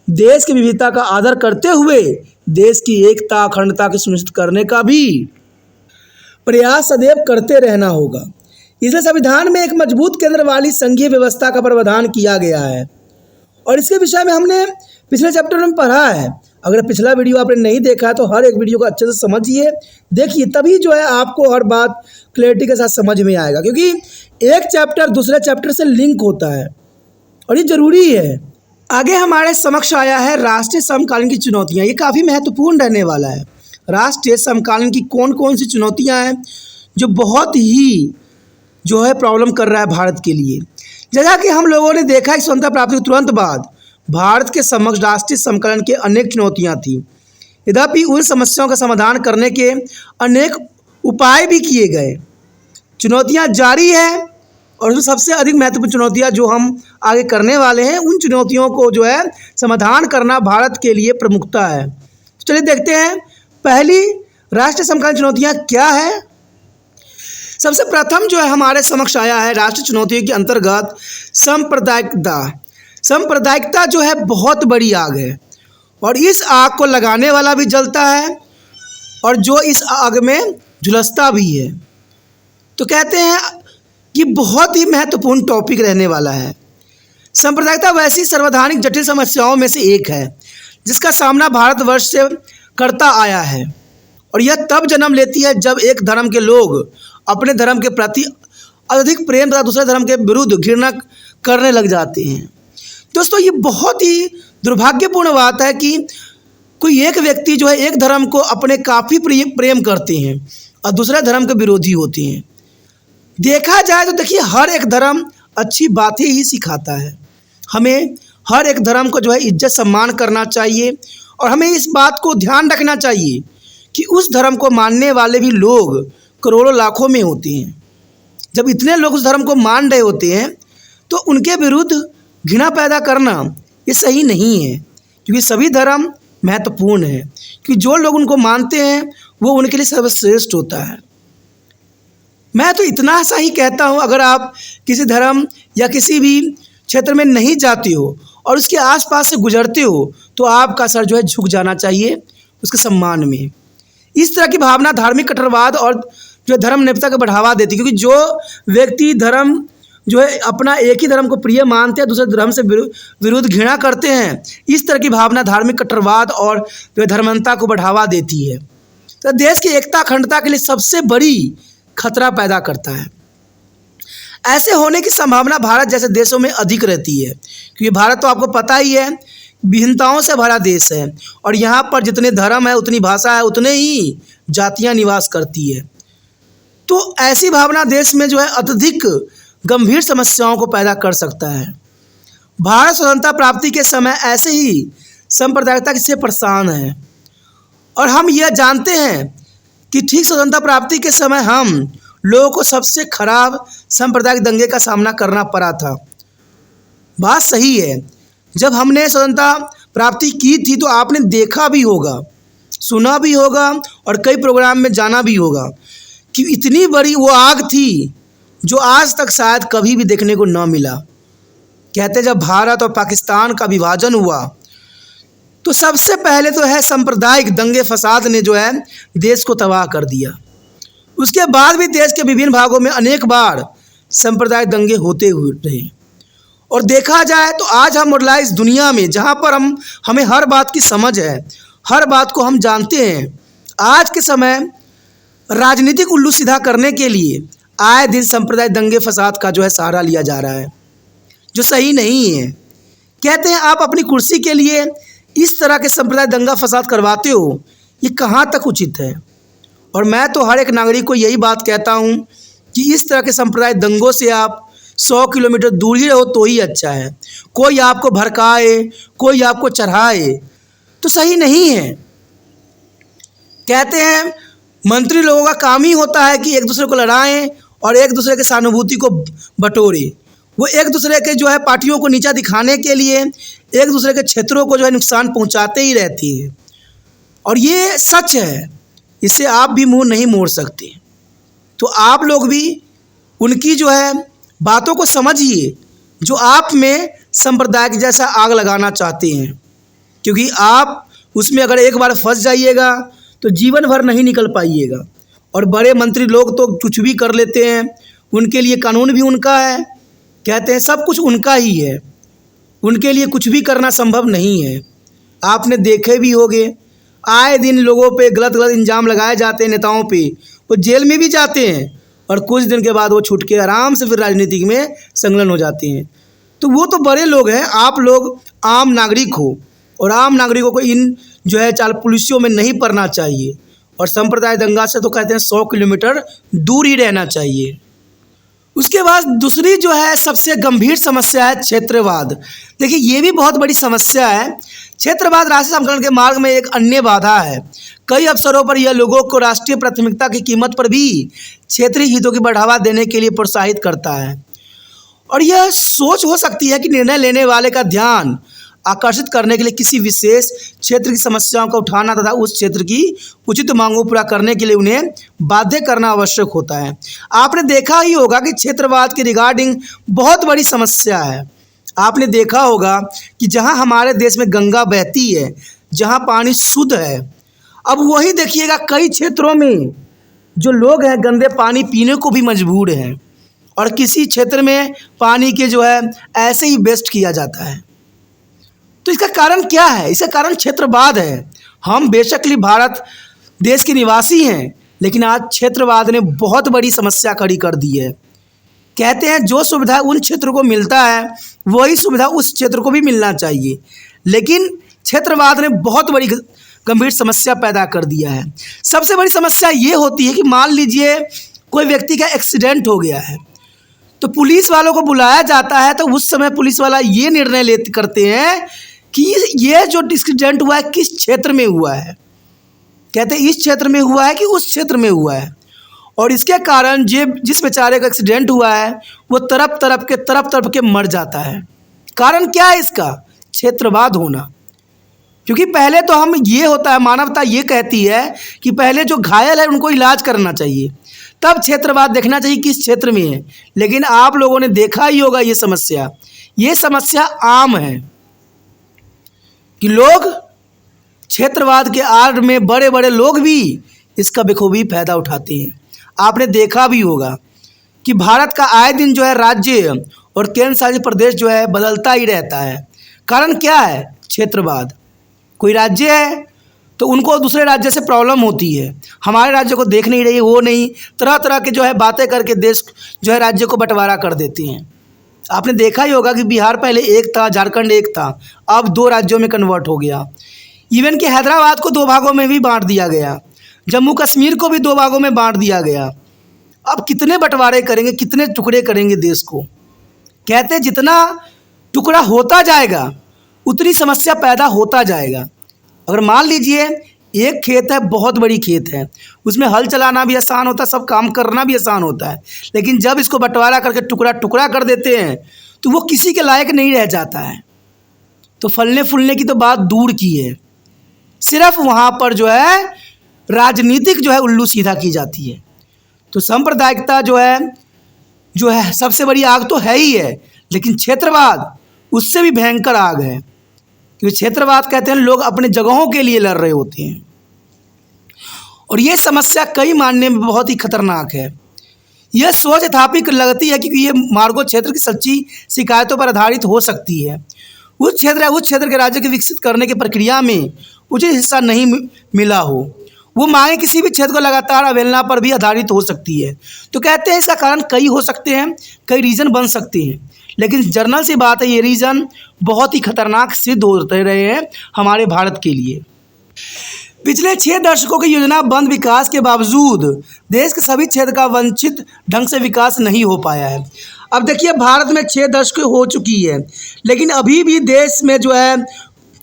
देश की विविधता का आदर करते हुए देश की एकता अखंडता को सुनिश्चित करने का भी प्रयास सदैव करते रहना होगा। इसलिए संविधान में एक मजबूत केंद्र वाली संघीय व्यवस्था का प्रावधान किया गया है और इसके विषय में हमने पिछले चैप्टर में पढ़ा है। अगर पिछला वीडियो आपने नहीं देखा है तो हर एक वीडियो को अच्छे से समझिए, देखिए, तभी जो है आपको हर बात क्लैरिटी के साथ समझ में आएगा, क्योंकि एक चैप्टर दूसरे चैप्टर से लिंक होता है और ये जरूरी है। आगे हमारे समक्ष आया है राष्ट्रीय समकालीन की चुनौतियाँ। ये काफ़ी महत्वपूर्ण रहने वाला है। राष्ट्रीय समकालीन की कौन कौन सी चुनौतियाँ हैं जो बहुत ही जो है प्रॉब्लम कर रहा है भारत के लिए। जैसा कि हम लोगों ने देखा है स्वतंत्रता प्राप्ति के तुरंत बाद भारत के समक्ष राष्ट्रीय समकालीन की अनेक चुनौतियाँ थीं। यद्यपि उन समस्याओं का समाधान करने के अनेक उपाय भी किए गए। चुनौतियाँ जारी है और उसमें सबसे अधिक महत्वपूर्ण चुनौतियाँ जो हम आगे करने वाले हैं, उन चुनौतियों को जो है समाधान करना भारत के लिए प्रमुखता है। तो चलिए देखते हैं पहली राष्ट्रीय समकालीन चुनौतियाँ क्या है। सबसे प्रथम जो है हमारे समक्ष आया है राष्ट्रीय चुनौतियों के अंतर्गत सांप्रदायिकता। सांप्रदायिकता जो है बहुत बड़ी आग है और इस आग को लगाने वाला भी जलता है और जो इस आग में झुलसता भी है। तो कहते हैं कि बहुत ही महत्वपूर्ण टॉपिक रहने वाला है। सांप्रदायिकता वैसी सर्वधानिक जटिल समस्याओं में से एक है जिसका सामना भारतवर्ष से करता आया है और यह तब जन्म लेती है जब एक धर्म के लोग अपने धर्म के प्रति अधिक प्रेम तथा दूसरे धर्म के विरुद्ध घृणा करने लग जाते हैं। दोस्तों, ये बहुत ही दुर्भाग्यपूर्ण बात है कि कोई एक व्यक्ति जो है एक धर्म को अपने काफ़ी प्रेम करते हैं और दूसरे धर्म के विरोधी होते हैं। देखा जाए तो देखिए, हर एक धर्म अच्छी बातें ही सिखाता है। हमें हर एक धर्म को जो है इज्जत सम्मान करना चाहिए और हमें इस बात को ध्यान रखना चाहिए कि उस धर्म को मानने वाले भी लोग करोड़ों लाखों में होते हैं। जब इतने लोग उस धर्म को मान रहे होते हैं तो उनके विरुद्ध घृणा पैदा करना ये सही नहीं है, क्योंकि सभी धर्म महत्वपूर्ण है, क्योंकि जो लोग उनको मानते हैं वो उनके लिए सर्वश्रेष्ठ होता है। मैं तो इतना सा ही कहता हूँ, अगर आप किसी धर्म या किसी भी क्षेत्र में नहीं जाते हो और उसके आसपास से गुजरते हो तो आपका सर जो है झुक जाना चाहिए उसके सम्मान में। इस तरह की भावना धार्मिक कट्टरवाद और जो धर्म निरपेक्षता को बढ़ावा देती है, क्योंकि जो व्यक्ति धर्म जो है अपना एक ही धर्म को प्रिय मानते हैं, दूसरे धर्म से विरुद्ध घृणा करते हैं, इस तरह की भावना धार्मिक कट्टरवाद और जो धर्मांधता को बढ़ावा देती है। तो देश की एकता अखंडता के लिए सबसे बड़ी खतरा पैदा करता है। ऐसे होने की संभावना भारत जैसे देशों में अधिक रहती है, क्योंकि भारत तो आपको पता ही है विभिन्नताओं से भरा देश है और यहाँ पर जितने धर्म है, उतनी भाषा है, उतने ही जातियाँ निवास करती है। तो ऐसी भावना देश में जो है अत्यधिक गंभीर समस्याओं को पैदा कर सकता है। भारत स्वतंत्रता प्राप्ति के समय ऐसे ही सांप्रदायिकता से परेशान है और हम यह जानते हैं कि ठीक स्वतंत्रता प्राप्ति के समय हम लोगों को सबसे खराब सांप्रदायिक दंगे का सामना करना पड़ा था। बात सही है, जब हमने स्वतंत्रता प्राप्ति की थी तो आपने देखा भी होगा, सुना भी होगा और कई प्रोग्राम में जाना भी होगा कि इतनी बड़ी वो आग थी जो आज तक शायद कभी भी देखने को न मिला। कहते जब भारत और पाकिस्तान का विभाजन हुआ तो सबसे पहले तो है सांप्रदायिक दंगे फसाद ने जो है देश को तबाह कर दिया। उसके बाद भी देश के विभिन्न भागों में अनेक बार सांप्रदायिक दंगे होते हुए रहे और देखा जाए तो आज हम मॉडर्नाइज दुनिया में जहाँ पर हमें हर बात की समझ है, हर बात को हम जानते हैं, आज के समय राजनीतिक उल्लू सीधा करने के लिए आए दिन सांप्रदायिक दंगे फसाद का जो है सहारा लिया जा रहा है, जो सही नहीं है। कहते हैं आप अपनी कुर्सी के लिए इस तरह के सांप्रदायिक दंगा फसाद करवाते हो, ये कहाँ तक उचित है। और मैं तो हर एक नागरिक को यही बात कहता हूँ कि इस तरह के सांप्रदायिक दंगों से आप 100 किलोमीटर दूर ही रहो तो ही अच्छा है। कोई आपको भड़काए, कोई आपको चढ़ाए तो सही नहीं है। कहते हैं मंत्री लोगों का काम ही होता है कि एक दूसरे को लड़ाएं और एक दूसरे के सहानुभूति को बटोरे। वो एक दूसरे के जो है पार्टियों को नीचा दिखाने के लिए एक दूसरे के क्षेत्रों को जो है नुकसान पहुंचाते ही रहती है और ये सच है, इससे आप भी मुंह नहीं मोड़ सकते। तो आप लोग भी उनकी जो है बातों को समझिए जो आप में सांप्रदायिक जैसा आग लगाना चाहते हैं, क्योंकि आप उसमें अगर एक बार फंस जाइएगा तो जीवन भर नहीं निकल पाइएगा। और बड़े मंत्री लोग तो कुछ भी कर लेते हैं, उनके लिए कानून भी उनका है, कहते हैं सब कुछ उनका ही है, उनके लिए कुछ भी करना संभव नहीं है। आपने देखे भी होंगे, आए दिन लोगों पे गलत गलत इल्ज़ाम लगाए जाते हैं, नेताओं पे, वो जेल में भी जाते हैं और कुछ दिन के बाद वो छूट के आराम से फिर राजनीति में संलग्न हो जाते हैं। तो वो तो बड़े लोग हैं, आप लोग आम नागरिक हो और आम नागरिकों को इन जो है चाल पुलिसियों में नहीं पड़ना चाहिए। और संप्रदाय दंगा से तो कहते हैं 100 किलोमीटर दूर ही रहना चाहिए। उसके बाद दूसरी जो है सबसे गंभीर समस्या है क्षेत्रवाद। देखिए ये भी बहुत बड़ी समस्या है। क्षेत्रवाद राष्ट्रीय समीकरण के मार्ग में एक अन्य बाधा है। कई अवसरों पर यह लोगों को राष्ट्रीय प्राथमिकता की कीमत पर भी क्षेत्रीय हितों की बढ़ावा देने के लिए प्रोत्साहित करता है। और यह सोच हो सकती है कि निर्णय लेने वाले का ध्यान आकर्षित करने के लिए किसी विशेष क्षेत्र की समस्याओं को उठाना तथा उस क्षेत्र की उचित मांगों को पूरा करने के लिए उन्हें बाध्य करना आवश्यक होता है। आपने देखा ही होगा कि क्षेत्रवाद के रिगार्डिंग बहुत बड़ी समस्या है। आपने देखा होगा कि जहां हमारे देश में गंगा बहती है, जहां पानी शुद्ध है, अब वही देखिएगा कई क्षेत्रों में जो लोग हैं गंदे पानी पीने को भी मजबूर हैं और किसी क्षेत्र में पानी के जो है ऐसे ही वेस्ट किया जाता है। तो इसका कारण क्या है? इसका कारण क्षेत्रवाद है। हम बेशकली भारत देश के निवासी हैं, लेकिन आज क्षेत्रवाद ने बहुत बड़ी समस्या खड़ी कर दी है। कहते हैं जो सुविधा उन क्षेत्रों को मिलता है वही सुविधा उस क्षेत्र को भी मिलना चाहिए, लेकिन क्षेत्रवाद ने बहुत बड़ी गंभीर समस्या पैदा कर दिया है। सबसे बड़ी समस्या ये होती है कि मान लीजिए कोई व्यक्ति का एक्सीडेंट हो गया है, तो पुलिस वालों को बुलाया जाता है, तो उस समय पुलिस वाला ये निर्णय करते हैं कि ये जो एक्सीडेंट हुआ है किस क्षेत्र में हुआ है। कहते हैं इस क्षेत्र में हुआ है कि उस क्षेत्र में हुआ है, और इसके कारण जिस बेचारे का एक्सीडेंट हुआ है वो तरफ तरफ के मर जाता है। कारण क्या है इसका? क्षेत्रवाद होना। क्योंकि पहले तो हम ये होता है, मानवता ये कहती है कि पहले जो घायल है उनको इलाज करना चाहिए, तब क्षेत्रवाद देखना चाहिए किस क्षेत्र में है। लेकिन आप लोगों ने देखा ही होगा ये समस्या आम है कि लोग क्षेत्रवाद के आड़ में बड़े बड़े लोग भी इसका बखूबी फायदा उठाते हैं। आपने देखा भी होगा कि भारत का आए दिन जो है राज्य और केंद्र शासित प्रदेश जो है बदलता ही रहता है। कारण क्या है? क्षेत्रवाद। कोई राज्य है तो उनको दूसरे राज्य से प्रॉब्लम होती है, हमारे राज्य को देख नहीं रही, वो नहीं, तरह तरह के जो है बातें करके देश जो है राज्य को बंटवारा कर देती हैं। आपने देखा ही होगा कि बिहार पहले एक था, झारखंड एक था, अब 2 राज्यों में कन्वर्ट हो गया। इवन कि हैदराबाद को 2 भागों में भी बांट दिया गया, जम्मू कश्मीर को भी 2 भागों में बांट दिया गया। अब कितने बंटवारे करेंगे, कितने टुकड़े करेंगे देश को? कहते हैं जितना टुकड़ा होता जाएगा उतनी समस्या पैदा होता जाएगा। अगर मान लीजिए एक खेत है, बहुत बड़ी खेत है, उसमें हल चलाना भी आसान होता है, सब काम करना भी आसान होता है, लेकिन जब इसको बंटवारा करके टुकड़ा टुकड़ा कर देते हैं तो वो किसी के लायक नहीं रह जाता है। तो फलने फूलने की तो बात दूर की है, सिर्फ वहाँ पर जो है राजनीतिक जो है उल्लू सीधा की जाती है। तो सांप्रदायिकता जो है सबसे बड़ी आग तो है ही है, लेकिन क्षेत्रवाद उससे भी भयंकर आग है। क्योंकि क्षेत्रवाद कहते हैं लोग अपने जगहों के लिए लड़ रहे होते हैं, और ये समस्या कई मानने में बहुत ही खतरनाक है। यह सोच यथापिक लगती है कि ये मार्गो क्षेत्र की सच्ची शिकायतों पर आधारित हो सकती है। उस क्षेत्र के राज्य के विकसित करने की प्रक्रिया में उचित हिस्सा नहीं मिला हो, वो मांगे किसी भी क्षेत्र को लगातार अवहेलना पर भी आधारित हो सकती है। तो कहते हैं इसका कारण कई हो सकते हैं, कई रीज़न बन सकते हैं, लेकिन जर्नल सी बात है ये रीज़न बहुत ही खतरनाक सिद्ध होते रहे हैं हमारे भारत के लिए। पिछले 6 दशकों की योजनाबद्ध विकास के बावजूद देश के सभी क्षेत्र का वांछित ढंग से विकास नहीं हो पाया है। अब देखिए भारत में 6 दशक हो चुकी है, लेकिन अभी भी देश में जो है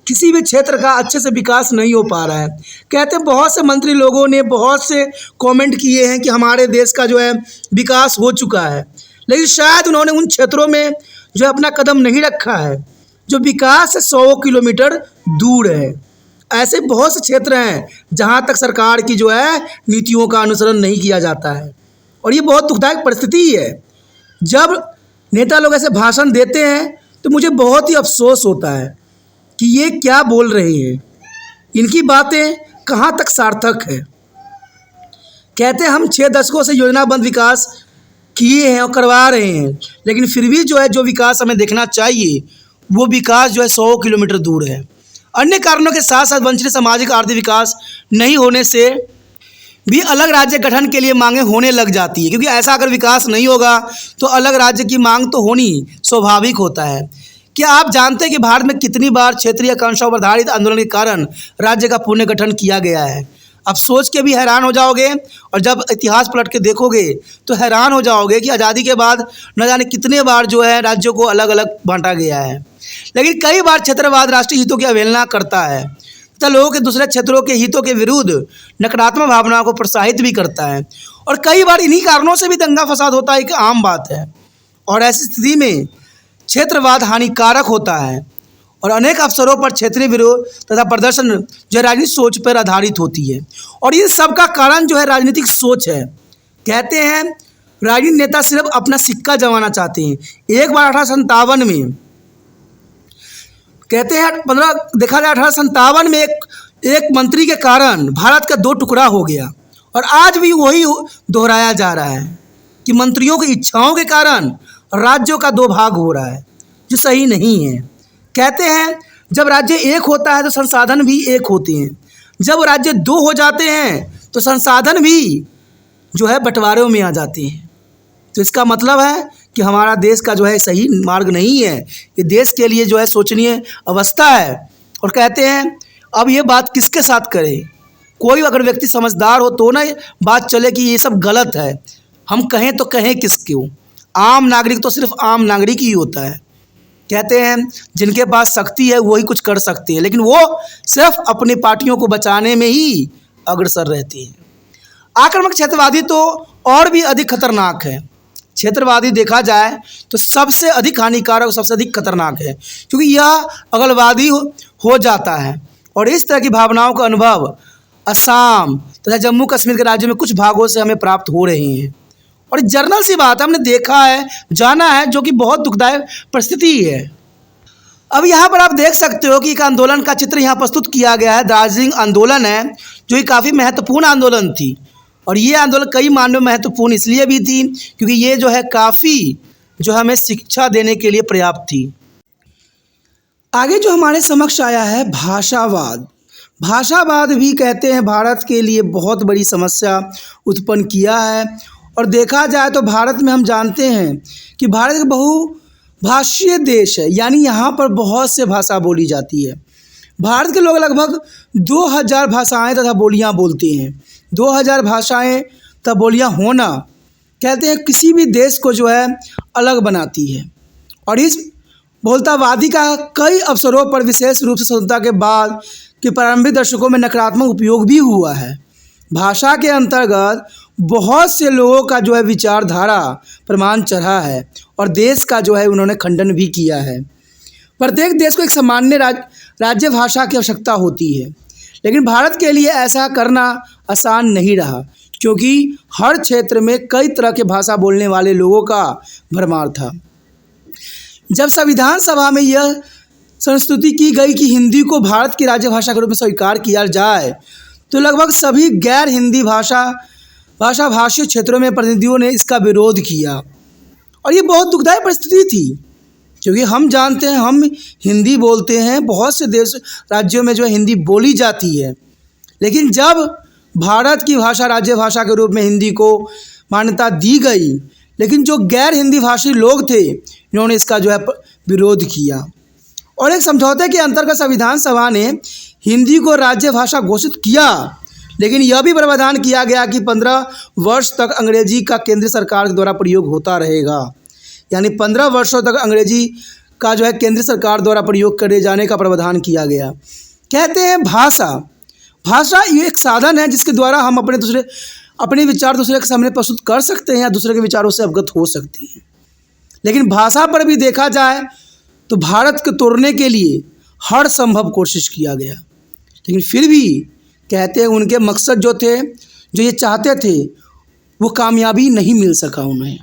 किसी भी क्षेत्र का अच्छे से विकास नहीं हो पा रहा है। कहते हैं बहुत से मंत्री लोगों ने बहुत से कमेंट किए हैं कि हमारे देश का जो है विकास हो चुका है, लेकिन शायद उन्होंने उन क्षेत्रों में जो अपना कदम नहीं रखा है जो विकास से 100 किलोमीटर दूर है। ऐसे बहुत से क्षेत्र हैं जहाँ तक सरकार की जो है नीतियों का अनुसरण नहीं किया जाता है, और ये बहुत दुखदायक परिस्थिति है। जब नेता लोग ऐसे भाषण देते हैं तो मुझे बहुत ही अफसोस होता है कि ये क्या बोल रहे हैं। इनकी बातें कहाँ तक सार्थक है। कहते हैं हम 6 दशकों से योजनाबद्ध विकास किए हैं और करवा रहे हैं, लेकिन फिर भी जो है जो विकास हमें देखना चाहिए वो विकास जो है 100 किलोमीटर दूर है। अन्य कारणों के साथ साथ वंचित सामाजिक आर्थिक विकास नहीं होने से भी अलग राज्य गठन के लिए मांगें होने लग जाती है, क्योंकि ऐसा अगर विकास नहीं होगा तो अलग राज्य की मांग तो होनी स्वाभाविक होता है। क्या आप जानते हैं कि भारत में कितनी बार क्षेत्रीय आकांक्षाओं पर आधारित आंदोलन के कारण राज्य का पुनर्गठन किया गया है? आप सोच के भी हैरान हो जाओगे और जब इतिहास पलट के देखोगे तो हैरान हो जाओगे कि आज़ादी के बाद न जाने कितने बार जो है राज्यों को अलग अलग बांटा गया है। लेकिन कई बार क्षेत्रवाद राष्ट्रीय हितों की अवहेलना करता है तथा लोगों के दूसरे क्षेत्रों के हितों के विरुद्ध नकारात्मक भावनाओं को प्रोत्साहित भी करता है, और कई बार इन्हीं कारणों से भी दंगा फसाद होता है, एक आम बात है। और ऐसी स्थिति में क्षेत्रवाद हानिकारक होता है और अनेक अवसरों पर क्षेत्रीय विरोध तथा प्रदर्शन जो है राजनीतिक सोच पर आधारित होती है, और इन सब का कारण जो है राजनीतिक सोच है। कहते हैं राजनीतिक नेता सिर्फ अपना सिक्का जमाना चाहते हैं। एक बार 1857 में कहते हैं देखा जाए 1857 में एक मंत्री के कारण भारत का 2 टुकड़ा हो गया, और आज भी वही दोहराया जा रहा है कि मंत्रियों की इच्छाओं के कारण राज्यों का 2 भाग हो रहा है, जो सही नहीं है। कहते हैं जब राज्य एक होता है तो संसाधन भी एक होते हैं, जब राज्य 2 हो जाते हैं तो संसाधन भी जो है बंटवारे में आ जाते हैं। तो इसका मतलब है कि हमारा देश का जो है सही मार्ग नहीं है, ये देश के लिए जो है शोचनीय अवस्था है। और कहते हैं अब ये बात किसके साथ करें, कोई अगर व्यक्ति समझदार हो तो ना बात चले कि ये सब गलत है, हम कहें तो कहें किसको। आम नागरिक तो सिर्फ आम नागरिक ही होता है। कहते हैं जिनके पास शक्ति है वही कुछ कर सकते हैं, लेकिन वो सिर्फ अपनी पार्टियों को बचाने में ही अग्रसर रहते हैं। आक्रामक क्षेत्रवादी तो और भी अधिक खतरनाक है। क्षेत्रवादी देखा जाए तो सबसे अधिक हानिकारक, सबसे अधिक खतरनाक है, क्योंकि यह अगलवादी हो जाता है। और इस तरह की भावनाओं का अनुभव असम तथा जम्मू कश्मीर के राज्यों में कुछ भागों से हमें प्राप्त हो रहे हैं, और जर्नल सी बात है, हमने देखा है, जाना है, जो कि बहुत दुखदायक परिस्थिति है। अब यहाँ पर आप देख सकते हो कि एक आंदोलन का चित्र यहाँ प्रस्तुत किया गया है। दार्जिलिंग आंदोलन है जो कि काफ़ी महत्वपूर्ण आंदोलन थी, और ये आंदोलन कई मायनों में महत्वपूर्ण इसलिए भी थी क्योंकि ये जो है काफ़ी जो हमें शिक्षा देने के लिए पर्याप्त थी। आगे जो हमारे समक्ष आया है भाषावाद। भाषावाद भी कहते हैं भारत के लिए बहुत बड़ी समस्या उत्पन्न किया है। और देखा जाए तो भारत में हम जानते हैं कि भारत एक बहुभाषीय देश है, यानी यहाँ पर बहुत से भाषा बोली जाती है। भारत के लोग लगभग 2000 भाषाएं तथा बोलियाँ बोलते हैं। 2000 भाषाएं तथा बोलियाँ होना कहते हैं किसी भी देश को जो है अलग बनाती है। और इस बहुलतावादी का कई अवसरों पर विशेष रूप से स्वतंत्रता के बाद के प्रारंभिक दशकों में नकारात्मक उपयोग भी हुआ है। भाषा के अंतर्गत बहुत से लोगों का जो है विचारधारा प्रमाण चढ़ा है और देश का जो है उन्होंने खंडन भी किया है। प्रत्येक देश को एक सामान्य राज्य भाषा की आवश्यकता होती है, लेकिन भारत के लिए ऐसा करना आसान नहीं रहा, क्योंकि हर क्षेत्र में कई तरह के भाषा बोलने वाले लोगों का भरमार था। जब संविधान सभा में यह संस्तुति की गई कि हिंदी को भारत की राज्य भाषा के रूप में स्वीकार किया जाए, तो लगभग सभी गैर हिंदी भाषी क्षेत्रों में प्रतिनिधियों ने इसका विरोध किया। और ये बहुत दुखदायक परिस्थिति थी, क्योंकि हम जानते हैं हम हिंदी बोलते हैं, बहुत से देश राज्यों में जो है हिंदी बोली जाती है, लेकिन जब भारत की भाषा राज्य भाषा के रूप में हिंदी को मान्यता दी गई, लेकिन जो गैर हिंदी भाषी लोग थे इन्होंने इसका जो है विरोध किया। और एक समझौते के अंतर्गत संविधान सभा ने हिंदी को राज्य भाषा घोषित किया, लेकिन यह भी प्रावधान किया गया कि 15 वर्ष तक अंग्रेजी का केंद्र सरकार के द्वारा प्रयोग होता रहेगा। यानी 15 वर्षों तक अंग्रेजी का जो है केंद्र सरकार द्वारा प्रयोग करे जाने का प्रावधान किया गया। कहते हैं भाषा ये एक साधन है जिसके द्वारा हम अपने विचार दूसरे के सामने प्रस्तुत कर सकते हैं या दूसरे के विचारों से अवगत हो सकते हैं। लेकिन भाषा पर भी देखा जाए तो भारत को तोड़ने के लिए हर संभव कोशिश किया गया, लेकिन फिर भी कहते हैं उनके मकसद जो थे, जो ये चाहते थे, वो कामयाबी नहीं मिल सका उन्हें।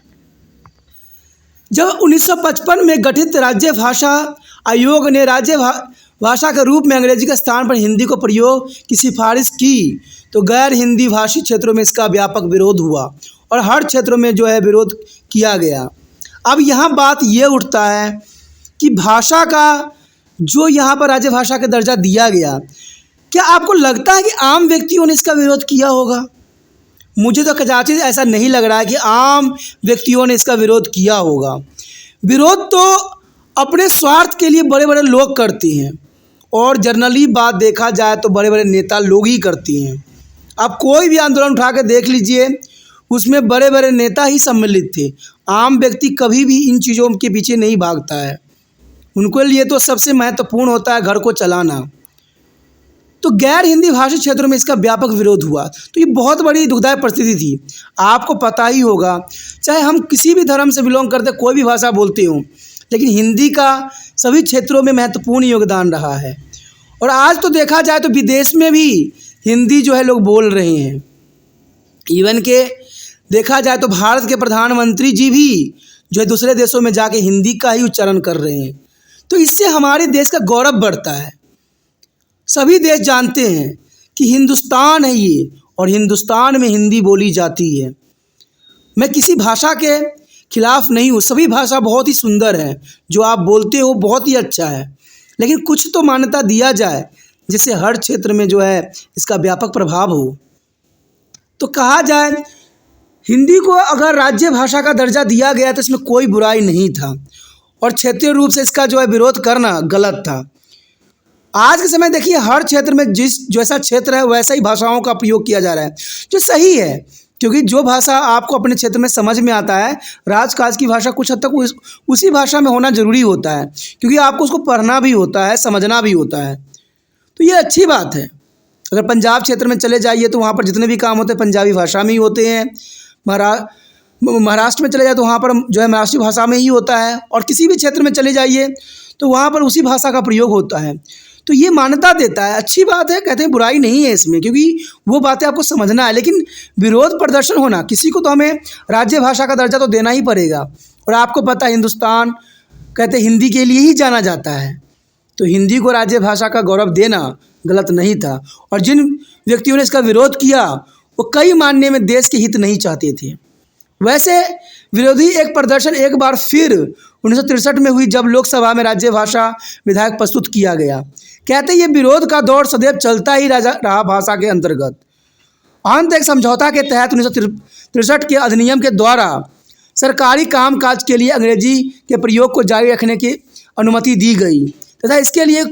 जब 1955 में गठित राज्य भाषा आयोग ने राज्य भाषा के रूप में अंग्रेजी के स्थान पर हिंदी को प्रयोग की सिफारिश की तो गैर हिंदी भाषी क्षेत्रों में इसका व्यापक विरोध हुआ और हर क्षेत्रों में जो है विरोध किया गया। अब यहाँ बात ये उठता है कि भाषा का जो यहाँ पर राज्य भाषा का दर्जा दिया गया, क्या आपको लगता है कि आम व्यक्तियों ने इसका विरोध किया होगा? मुझे तो कदाचित ऐसा नहीं लग रहा है कि आम व्यक्तियों ने इसका विरोध किया होगा। विरोध तो अपने स्वार्थ के लिए बड़े बड़े लोग करते हैं और जनरली बात देखा जाए तो बड़े बड़े नेता लोग ही करते हैं। आप कोई भी आंदोलन उठा के देख लीजिए, उसमें बड़े बड़े नेता ही सम्मिलित थे। आम व्यक्ति कभी भी इन चीज़ों के पीछे नहीं भागता है। उनके लिए तो सबसे महत्वपूर्ण होता है घर को चलाना। तो गैर हिंदी भाषी क्षेत्रों में इसका व्यापक विरोध हुआ, तो ये बहुत बड़ी दुखदायक परिस्थिति थी। आपको पता ही होगा, चाहे हम किसी भी धर्म से बिलोंग करते, कोई भी भाषा बोलते हों, लेकिन हिंदी का सभी क्षेत्रों में महत्वपूर्ण योगदान रहा है। और आज तो देखा जाए तो विदेश में भी हिंदी जो है लोग बोल रहे हैं। इवन के देखा जाए तो भारत के प्रधानमंत्री जी भी जो है दूसरे देशों में जाके हिंदी का ही उच्चारण कर रहे हैं। तो इससे हमारे देश का गौरव बढ़ता है। सभी देश जानते हैं कि हिंदुस्तान है ये, और हिंदुस्तान में हिंदी बोली जाती है। मैं किसी भाषा के खिलाफ नहीं हूँ, सभी भाषा बहुत ही सुंदर है, जो आप बोलते हो बहुत ही अच्छा है, लेकिन कुछ तो मान्यता दिया जाए जिससे हर क्षेत्र में जो है इसका व्यापक प्रभाव हो। तो कहा जाए हिंदी को अगर राज्य भाषा का दर्जा दिया गया तो इसमें कोई बुराई नहीं था, और क्षेत्रीय रूप से इसका जो है विरोध करना गलत था। आज के समय देखिए हर क्षेत्र में जैसा क्षेत्र है वैसा ही भाषाओं का प्रयोग किया जा रहा है, जो सही है, क्योंकि जो भाषा आपको अपने क्षेत्र में समझ में आता है, राजकाज की भाषा कुछ हद तक उसी भाषा में होना ज़रूरी होता है, क्योंकि आपको उसको पढ़ना भी होता है, समझना भी होता है। तो ये अच्छी बात है। अगर पंजाब क्षेत्र में चले जाइए तो वहाँ पर जितने भी काम होते हैं पंजाबी भाषा में ही होते हैं। महाराष्ट्र में चले जाए तो वहाँ पर जो है महाराष्ट्री भाषा में ही होता है, और किसी भी क्षेत्र में चले जाइए तो वहाँ पर उसी भाषा का प्रयोग होता है। तो ये मान्यता देता है, अच्छी बात है, कहते हैं बुराई नहीं है इसमें, क्योंकि वो बातें आपको समझना है। लेकिन विरोध प्रदर्शन होना, किसी को तो हमें राज्य भाषा का दर्जा तो देना ही पड़ेगा। और आपको पता है हिंदुस्तान कहते हिंदी के लिए ही जाना जाता है, तो हिंदी को राज्य भाषा का गौरव देना गलत नहीं था। और जिन व्यक्तियों ने इसका विरोध किया वो कई मायने में देश के हित नहीं चाहते थे। वैसे विरोधी एक प्रदर्शन एक बार फिर 1963 में हुई, जब लोकसभा में राज्य भाषा विधेयक प्रस्तुत किया गया। कहते ये विरोध का दौर सदैव चलता ही रहा भाषा के अंतर्गत। अंत एक समझौता के तहत 1963 के अधिनियम के द्वारा सरकारी कामकाज के लिए अंग्रेजी के प्रयोग को जारी रखने की अनुमति दी गई तथा इसके लिए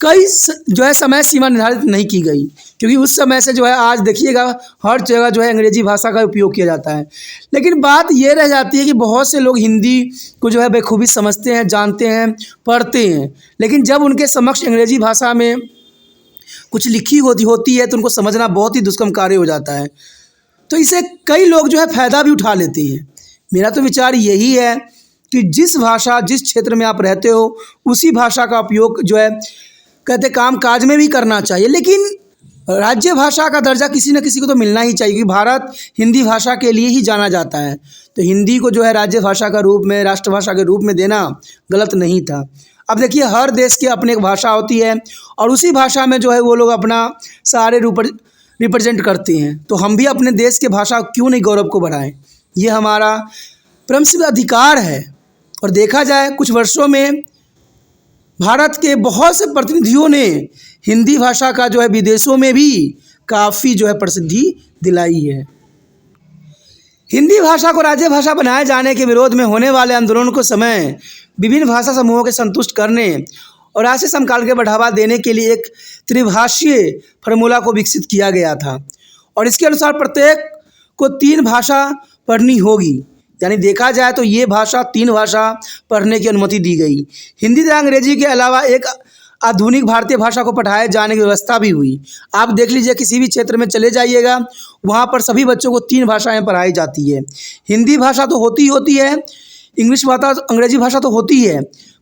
कई जो है समय सीमा निर्धारित नहीं की गई, क्योंकि उस समय से जो है आज देखिएगा हर जगह जो है अंग्रेजी भाषा का उपयोग किया जाता है। लेकिन बात ये रह जाती है कि बहुत से लोग हिंदी को जो है बेखूबी समझते हैं, जानते हैं, पढ़ते हैं, लेकिन जब उनके समक्ष अंग्रेजी भाषा में कुछ लिखी होती है तो उनको समझना बहुत ही दुष्कर्म कार्य हो जाता है। तो इसे कई लोग जो है फ़ायदा भी उठा लेते हैं। मेरा तो विचार यही है कि जिस क्षेत्र में आप रहते हो उसी भाषा का उपयोग जो है कहते काम काज में भी करना चाहिए, लेकिन राज्य भाषा का दर्जा किसी न किसी को तो मिलना ही चाहिए, क्योंकि भारत हिंदी भाषा के लिए ही जाना जाता है। तो हिंदी को जो है राज्य भाषा का रूप में, राष्ट्रभाषा के रूप में देना गलत नहीं था। अब देखिए हर देश की अपनी एक भाषा होती है और उसी भाषा में जो है वो लोग अपना सारे रिप्रेजेंट करते हैं। तो हम भी अपने देश के भाषा क्यों नहीं गौरव को बढ़ाएं, ये हमारा परमसिद्ध अधिकार है। और देखा जाए कुछ वर्षों में भारत के बहुत से प्रतिनिधियों ने हिंदी भाषा का जो है विदेशों में भी काफ़ी जो है प्रसिद्धि दिलाई है। हिंदी भाषा को राज्य भाषा बनाए जाने के विरोध में होने वाले आंदोलन को समय विभिन्न भाषा समूहों के संतुष्ट करने और राष्ट्रीय समकाल के बढ़ावा देने के लिए एक त्रिभाषीय फार्मूला को विकसित किया गया था, और इसके अनुसार प्रत्येक को 3 भाषा पढ़नी होगी। यानी देखा जाए तो ये भाषा 3 भाषा पढ़ने की अनुमति दी गई। हिंदी तथा अंग्रेजी के अलावा एक आधुनिक भारतीय भाषा को पढ़ाए जाने की व्यवस्था भी हुई। आप देख लीजिए किसी भी क्षेत्र में चले जाइएगा वहाँ पर सभी बच्चों को 3 भाषाएं पढ़ाई जाती है। हिंदी भाषा तो होती है, इंग्लिश भाषा अंग्रेजी भाषा तो होती है,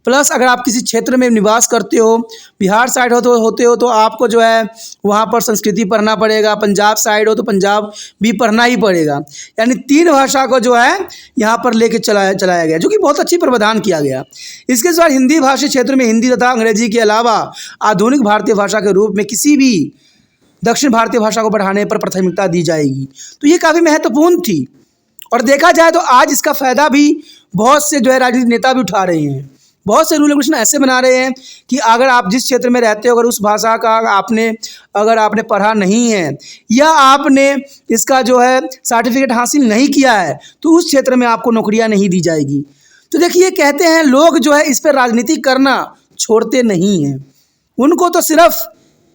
प्लस अगर आप किसी क्षेत्र में निवास करते हो, बिहार साइड होते हो तो आपको जो है वहाँ पर संस्कृति पढ़ना पड़ेगा, पंजाब साइड हो तो पंजाब भी पढ़ना ही पड़ेगा। यानी 3 भाषा को जो है यहाँ पर लेके चलाया गया, जो कि बहुत अच्छी प्रावधान किया गया। इसके साथ हिंदी भाषी क्षेत्र में हिंदी तथा अंग्रेजी के अलावा आधुनिक भारतीय भाषा के रूप में किसी भी दक्षिण भारतीय भाषा को बढ़ाने पर प्राथमिकता दी जाएगी। तो ये काफ़ी महत्वपूर्ण थी। और देखा जाए तो आज इसका फ़ायदा भी बहुत से जो है राजनीतिक नेता भी उठा रहे हैं। बहुत से रूल रेगुलेशन ऐसे बना रहे हैं कि अगर आप जिस क्षेत्र में रहते हो, अगर उस भाषा का अगर आपने पढ़ा नहीं है या आपने इसका जो है सर्टिफिकेट हासिल नहीं किया है तो उस क्षेत्र में आपको नौकरियां नहीं दी जाएगी। तो देखिए, कहते हैं लोग जो है इस पर राजनीति करना छोड़ते नहीं हैं। उनको तो सिर्फ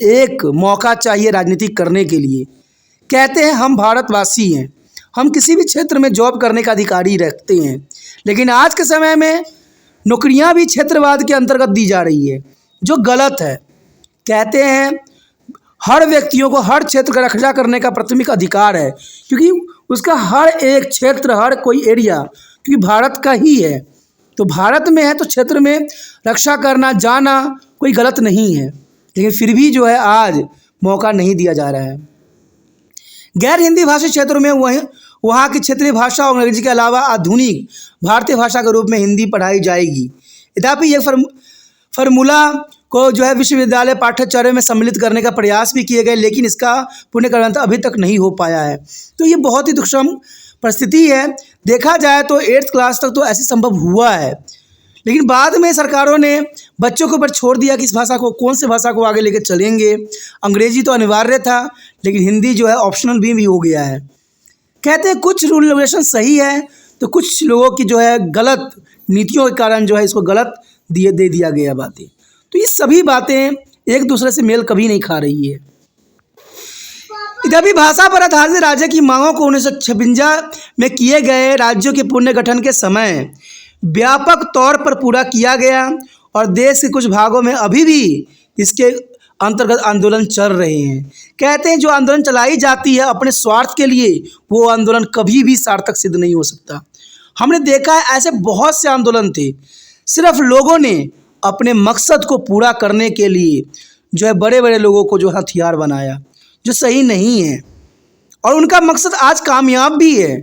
एक मौका चाहिए राजनीति करने के लिए। कहते हैं हम भारतवासी हैं, हम किसी भी क्षेत्र में जॉब करने का अधिकारी रखते हैं। लेकिन आज के समय में नौकरियां भी क्षेत्रवाद के अंतर्गत दी जा रही है, जो गलत है। कहते हैं हर व्यक्तियों को हर क्षेत्र का रक्षा करने का प्राथमिक अधिकार है, क्योंकि उसका हर एक क्षेत्र, हर कोई एरिया क्योंकि भारत का ही है। तो भारत में है तो क्षेत्र में रक्षा करना जाना कोई गलत नहीं है, लेकिन फिर भी जो है आज मौका नहीं दिया जा रहा है। गैर हिंदी भाषी क्षेत्रों में वहाँ की क्षेत्रीय भाषा और अंग्रेजी के अलावा आधुनिक भारतीय भाषा के रूप में हिंदी पढ़ाई जाएगी। तथापि ये फार्मूला को जो है विश्वविद्यालय पाठ्यचर्या में सम्मिलित करने का प्रयास भी किए गए, लेकिन इसका पूर्ण कार्यान्वयन अभी तक नहीं हो पाया है। तो ये बहुत ही दुष्कर्म परिस्थिति है। देखा जाए तो 8th क्लास तक तो ऐसे संभव हुआ है, लेकिन बाद में सरकारों ने बच्चों के ऊपर छोड़ दिया कि इस भाषा को, कौन सी भाषा को आगे लेकर चलेंगे। अंग्रेजी तो अनिवार्य था, लेकिन हिंदी जो है ऑप्शनल भी हो गया है। कहते हैं कुछ रूल रेगुलेशन सही है तो कुछ लोगों की जो है गलत नीतियों के कारण जो है इसको गलत दे दिया गया बातें। तो ये सभी बातें एक दूसरे से मेल कभी नहीं खा रही है। इधर भी भाषा पर आधारित राज्य की मांगों को 1956 में किए गए राज्यों के पुनर्गठन के समय व्यापक तौर पर पूरा किया गया और देश के कुछ भागों में अभी भी इसके अंतर्गत आंदोलन चल रहे हैं। कहते हैं जो आंदोलन चलाई जाती है अपने स्वार्थ के लिए, वो आंदोलन कभी भी सार्थक सिद्ध नहीं हो सकता। हमने देखा है ऐसे बहुत से आंदोलन थे, सिर्फ लोगों ने अपने मकसद को पूरा करने के लिए जो है बड़े बड़े लोगों को जो हथियार बनाया, जो सही नहीं है। और उनका मकसद आज कामयाब भी है,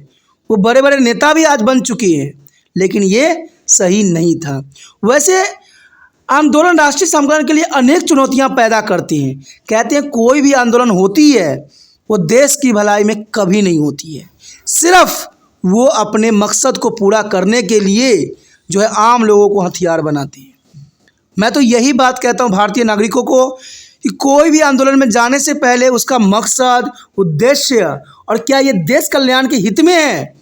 वो बड़े बड़े नेता भी आज बन चुके हैं, लेकिन ये सही नहीं था। वैसे आंदोलन राष्ट्रीय समीकरण के लिए अनेक चुनौतियां पैदा करते हैं। कहते हैं कोई भी आंदोलन होती है वो देश की भलाई में कभी नहीं होती है, सिर्फ वो अपने मकसद को पूरा करने के लिए जो है आम लोगों को हथियार बनाती है। मैं तो यही बात कहता हूँ भारतीय नागरिकों को कि कोई भी आंदोलन में जाने से पहले उसका मकसद, उद्देश्य और क्या ये देश कल्याण के हित में है,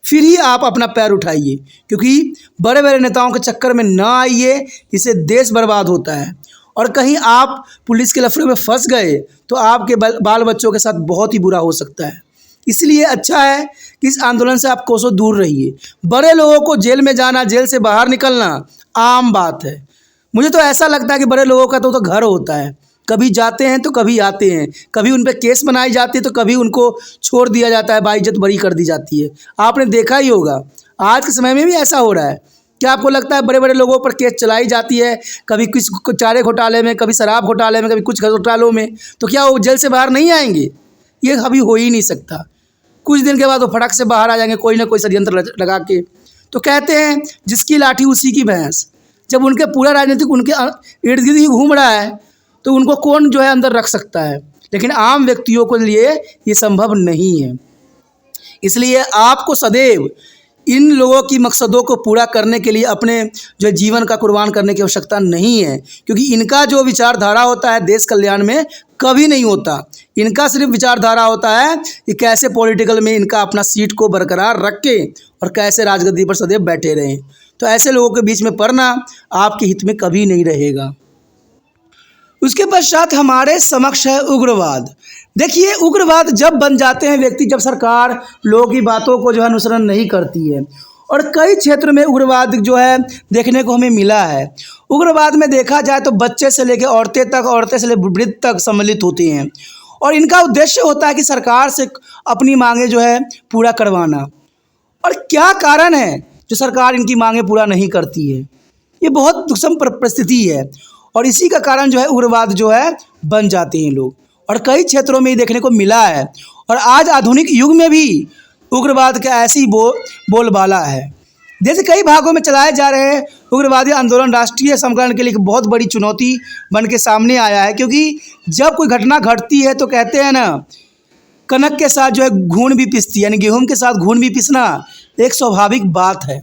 फिर ही आप अपना पैर उठाइए। क्योंकि बड़े बड़े नेताओं के चक्कर में ना आइए, इससे देश बर्बाद होता है। और कहीं आप पुलिस के लफड़े में फंस गए तो आपके बाल बच्चों के साथ बहुत ही बुरा हो सकता है। इसलिए अच्छा है कि इस आंदोलन से आप कोसों दूर रहिए। बड़े लोगों को जेल में जाना, जेल से बाहर निकलना आम बात है। मुझे तो ऐसा लगता है कि बड़े लोगों का तो घर होता है, कभी जाते हैं तो कभी आते हैं, कभी उन पर केस बनाई जाती है तो कभी उनको छोड़ दिया जाता है, बाइज्जत बरी कर दी जाती है। आपने देखा ही होगा आज के समय में भी ऐसा हो रहा है। क्या आपको लगता है बड़े बड़े लोगों पर केस चलाई जाती है, कभी किस चारे घोटाले में, कभी शराब घोटाले में, कभी कुछ घोटालों में, तो क्या वो जेल से बाहर नहीं आएंगे? ये कभी हो ही नहीं सकता। कुछ दिन के बाद वो फटक से बाहर आ जाएंगे, कोई ना कोई षड्यंत्र लगा के। तो कहते हैं जिसकी लाठी उसी की भैंस। जब उनके पूरा राजनीतिक उनके इर्द गिर्द ही घूम रहा है तो उनको कौन जो है अंदर रख सकता है, लेकिन आम व्यक्तियों के लिए ये संभव नहीं है। इसलिए आपको सदैव इन लोगों की मकसदों को पूरा करने के लिए अपने जो जीवन का कुर्बान करने की आवश्यकता नहीं है, क्योंकि इनका जो विचारधारा होता है देश कल्याण में कभी नहीं होता। इनका सिर्फ विचारधारा होता है कि कैसे पॉलिटिकल में इनका अपना सीट को बरकरार रख के और कैसे राजगद्दी पर सदैव बैठे रहें। तो ऐसे लोगों के बीच में पड़ना आपके हित में कभी नहीं रहेगा। उसके पश्चात हमारे समक्ष है उग्रवाद। देखिए, उग्रवाद जब बन जाते हैं व्यक्ति, जब सरकार लोगों की बातों को जो है अनुसरण नहीं करती है, और कई क्षेत्र में उग्रवाद जो है देखने को हमें मिला है। उग्रवाद में देखा जाए तो बच्चे से लेकर औरतें तक, औरतें से लेकर वृद्ध तक सम्मिलित होते हैं, और इनका उद्देश्य होता है कि सरकार से अपनी मांगें जो है पूरा करवाना। और क्या कारण है जो सरकार इनकी मांगें पूरा नहीं करती है? ये बहुत दुष्म परिस्थिति है और इसी का कारण जो है उग्रवाद जो है बन जाते हैं लोग, और कई क्षेत्रों में ये देखने को मिला है। और आज आधुनिक युग में भी उग्रवाद का ऐसी बोलबाला है। देश के कई भागों में चलाए जा रहे उग्रवादी आंदोलन राष्ट्रीय समीकरण के लिए एक बहुत बड़ी चुनौती बन के सामने आया है, क्योंकि जब कोई घटना घटती है तो कहते हैं ना, कनक के साथ जो है घून भी पिसती है, यानी गेहूं के साथ घून भी पिसना एक स्वाभाविक बात है।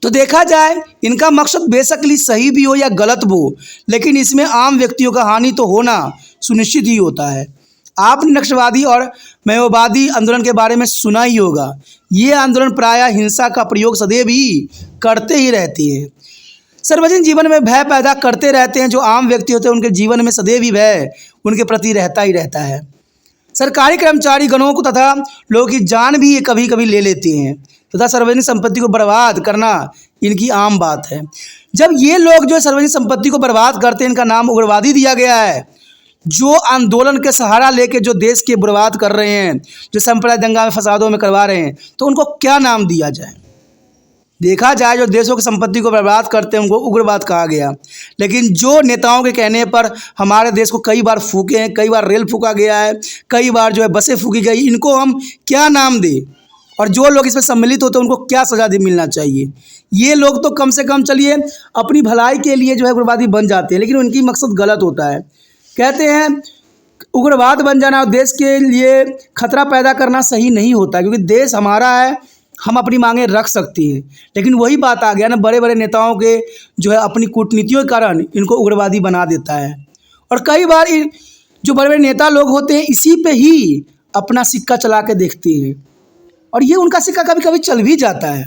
तो देखा जाए इनका मकसद बेशकली सही भी हो या गलत हो, लेकिन इसमें आम व्यक्तियों का हानि तो होना सुनिश्चित ही होता है। आपने नक्सलवादी और माओवादी आंदोलन के बारे में सुना ही होगा। ये आंदोलन प्रायः हिंसा का प्रयोग सदैव ही करते ही रहते हैं, सार्वजनिक जीवन में भय पैदा करते रहते हैं। जो आम व्यक्ति होते हैं उनके जीवन में सदैव ही भय उनके प्रति रहता ही रहता है। सरकारी कर्मचारी गणों को तथा लोगों की जान भी ये कभी कभी ले लेते हैं तथा सार्वजनिक संपत्ति को बर्बाद करना इनकी आम बात है। जब ये लोग जो सार्वजनिक संपत्ति को बर्बाद करते हैं, इनका नाम उग्रवादी दिया गया है। जो आंदोलन के सहारा लेके जो देश के बर्बाद कर रहे हैं, जो सांप्रदायिक दंगा में फसादों में करवा रहे हैं, तो उनको क्या नाम दिया जाए? देखा जाए जो देशों की संपत्ति को बर्बाद करते हैं उनको उग्रवाद कहा गया, लेकिन जो नेताओं के कहने पर हमारे देश को कई बार फूके हैं, कई बार रेल फूका गया है, कई बार जो है बसें फूकी गई, इनको हम क्या नाम दें? और जो लोग इसमें सम्मिलित होते हैं उनको क्या सजा मिलना चाहिए? ये लोग तो कम से कम चलिए अपनी भलाई के लिए जो है उग्रवादी बन जाते हैं, लेकिन उनकी मकसद गलत होता है। कहते हैं उग्रवाद बन जाना और देश के लिए खतरा पैदा करना सही नहीं होता, क्योंकि देश हमारा है, हम अपनी मांगें रख सकते हैं। लेकिन वही बात आ गया ना, बड़े बड़े नेताओं के जो है अपनी कूटनीतियों के कारण इनको उग्रवादी बना देता है। और कई बार जो बड़े बड़े नेता लोग होते हैं इसी पे ही अपना सिक्का चला के देखते हैं, और ये उनका सिक्का कभी कभी चल भी जाता है।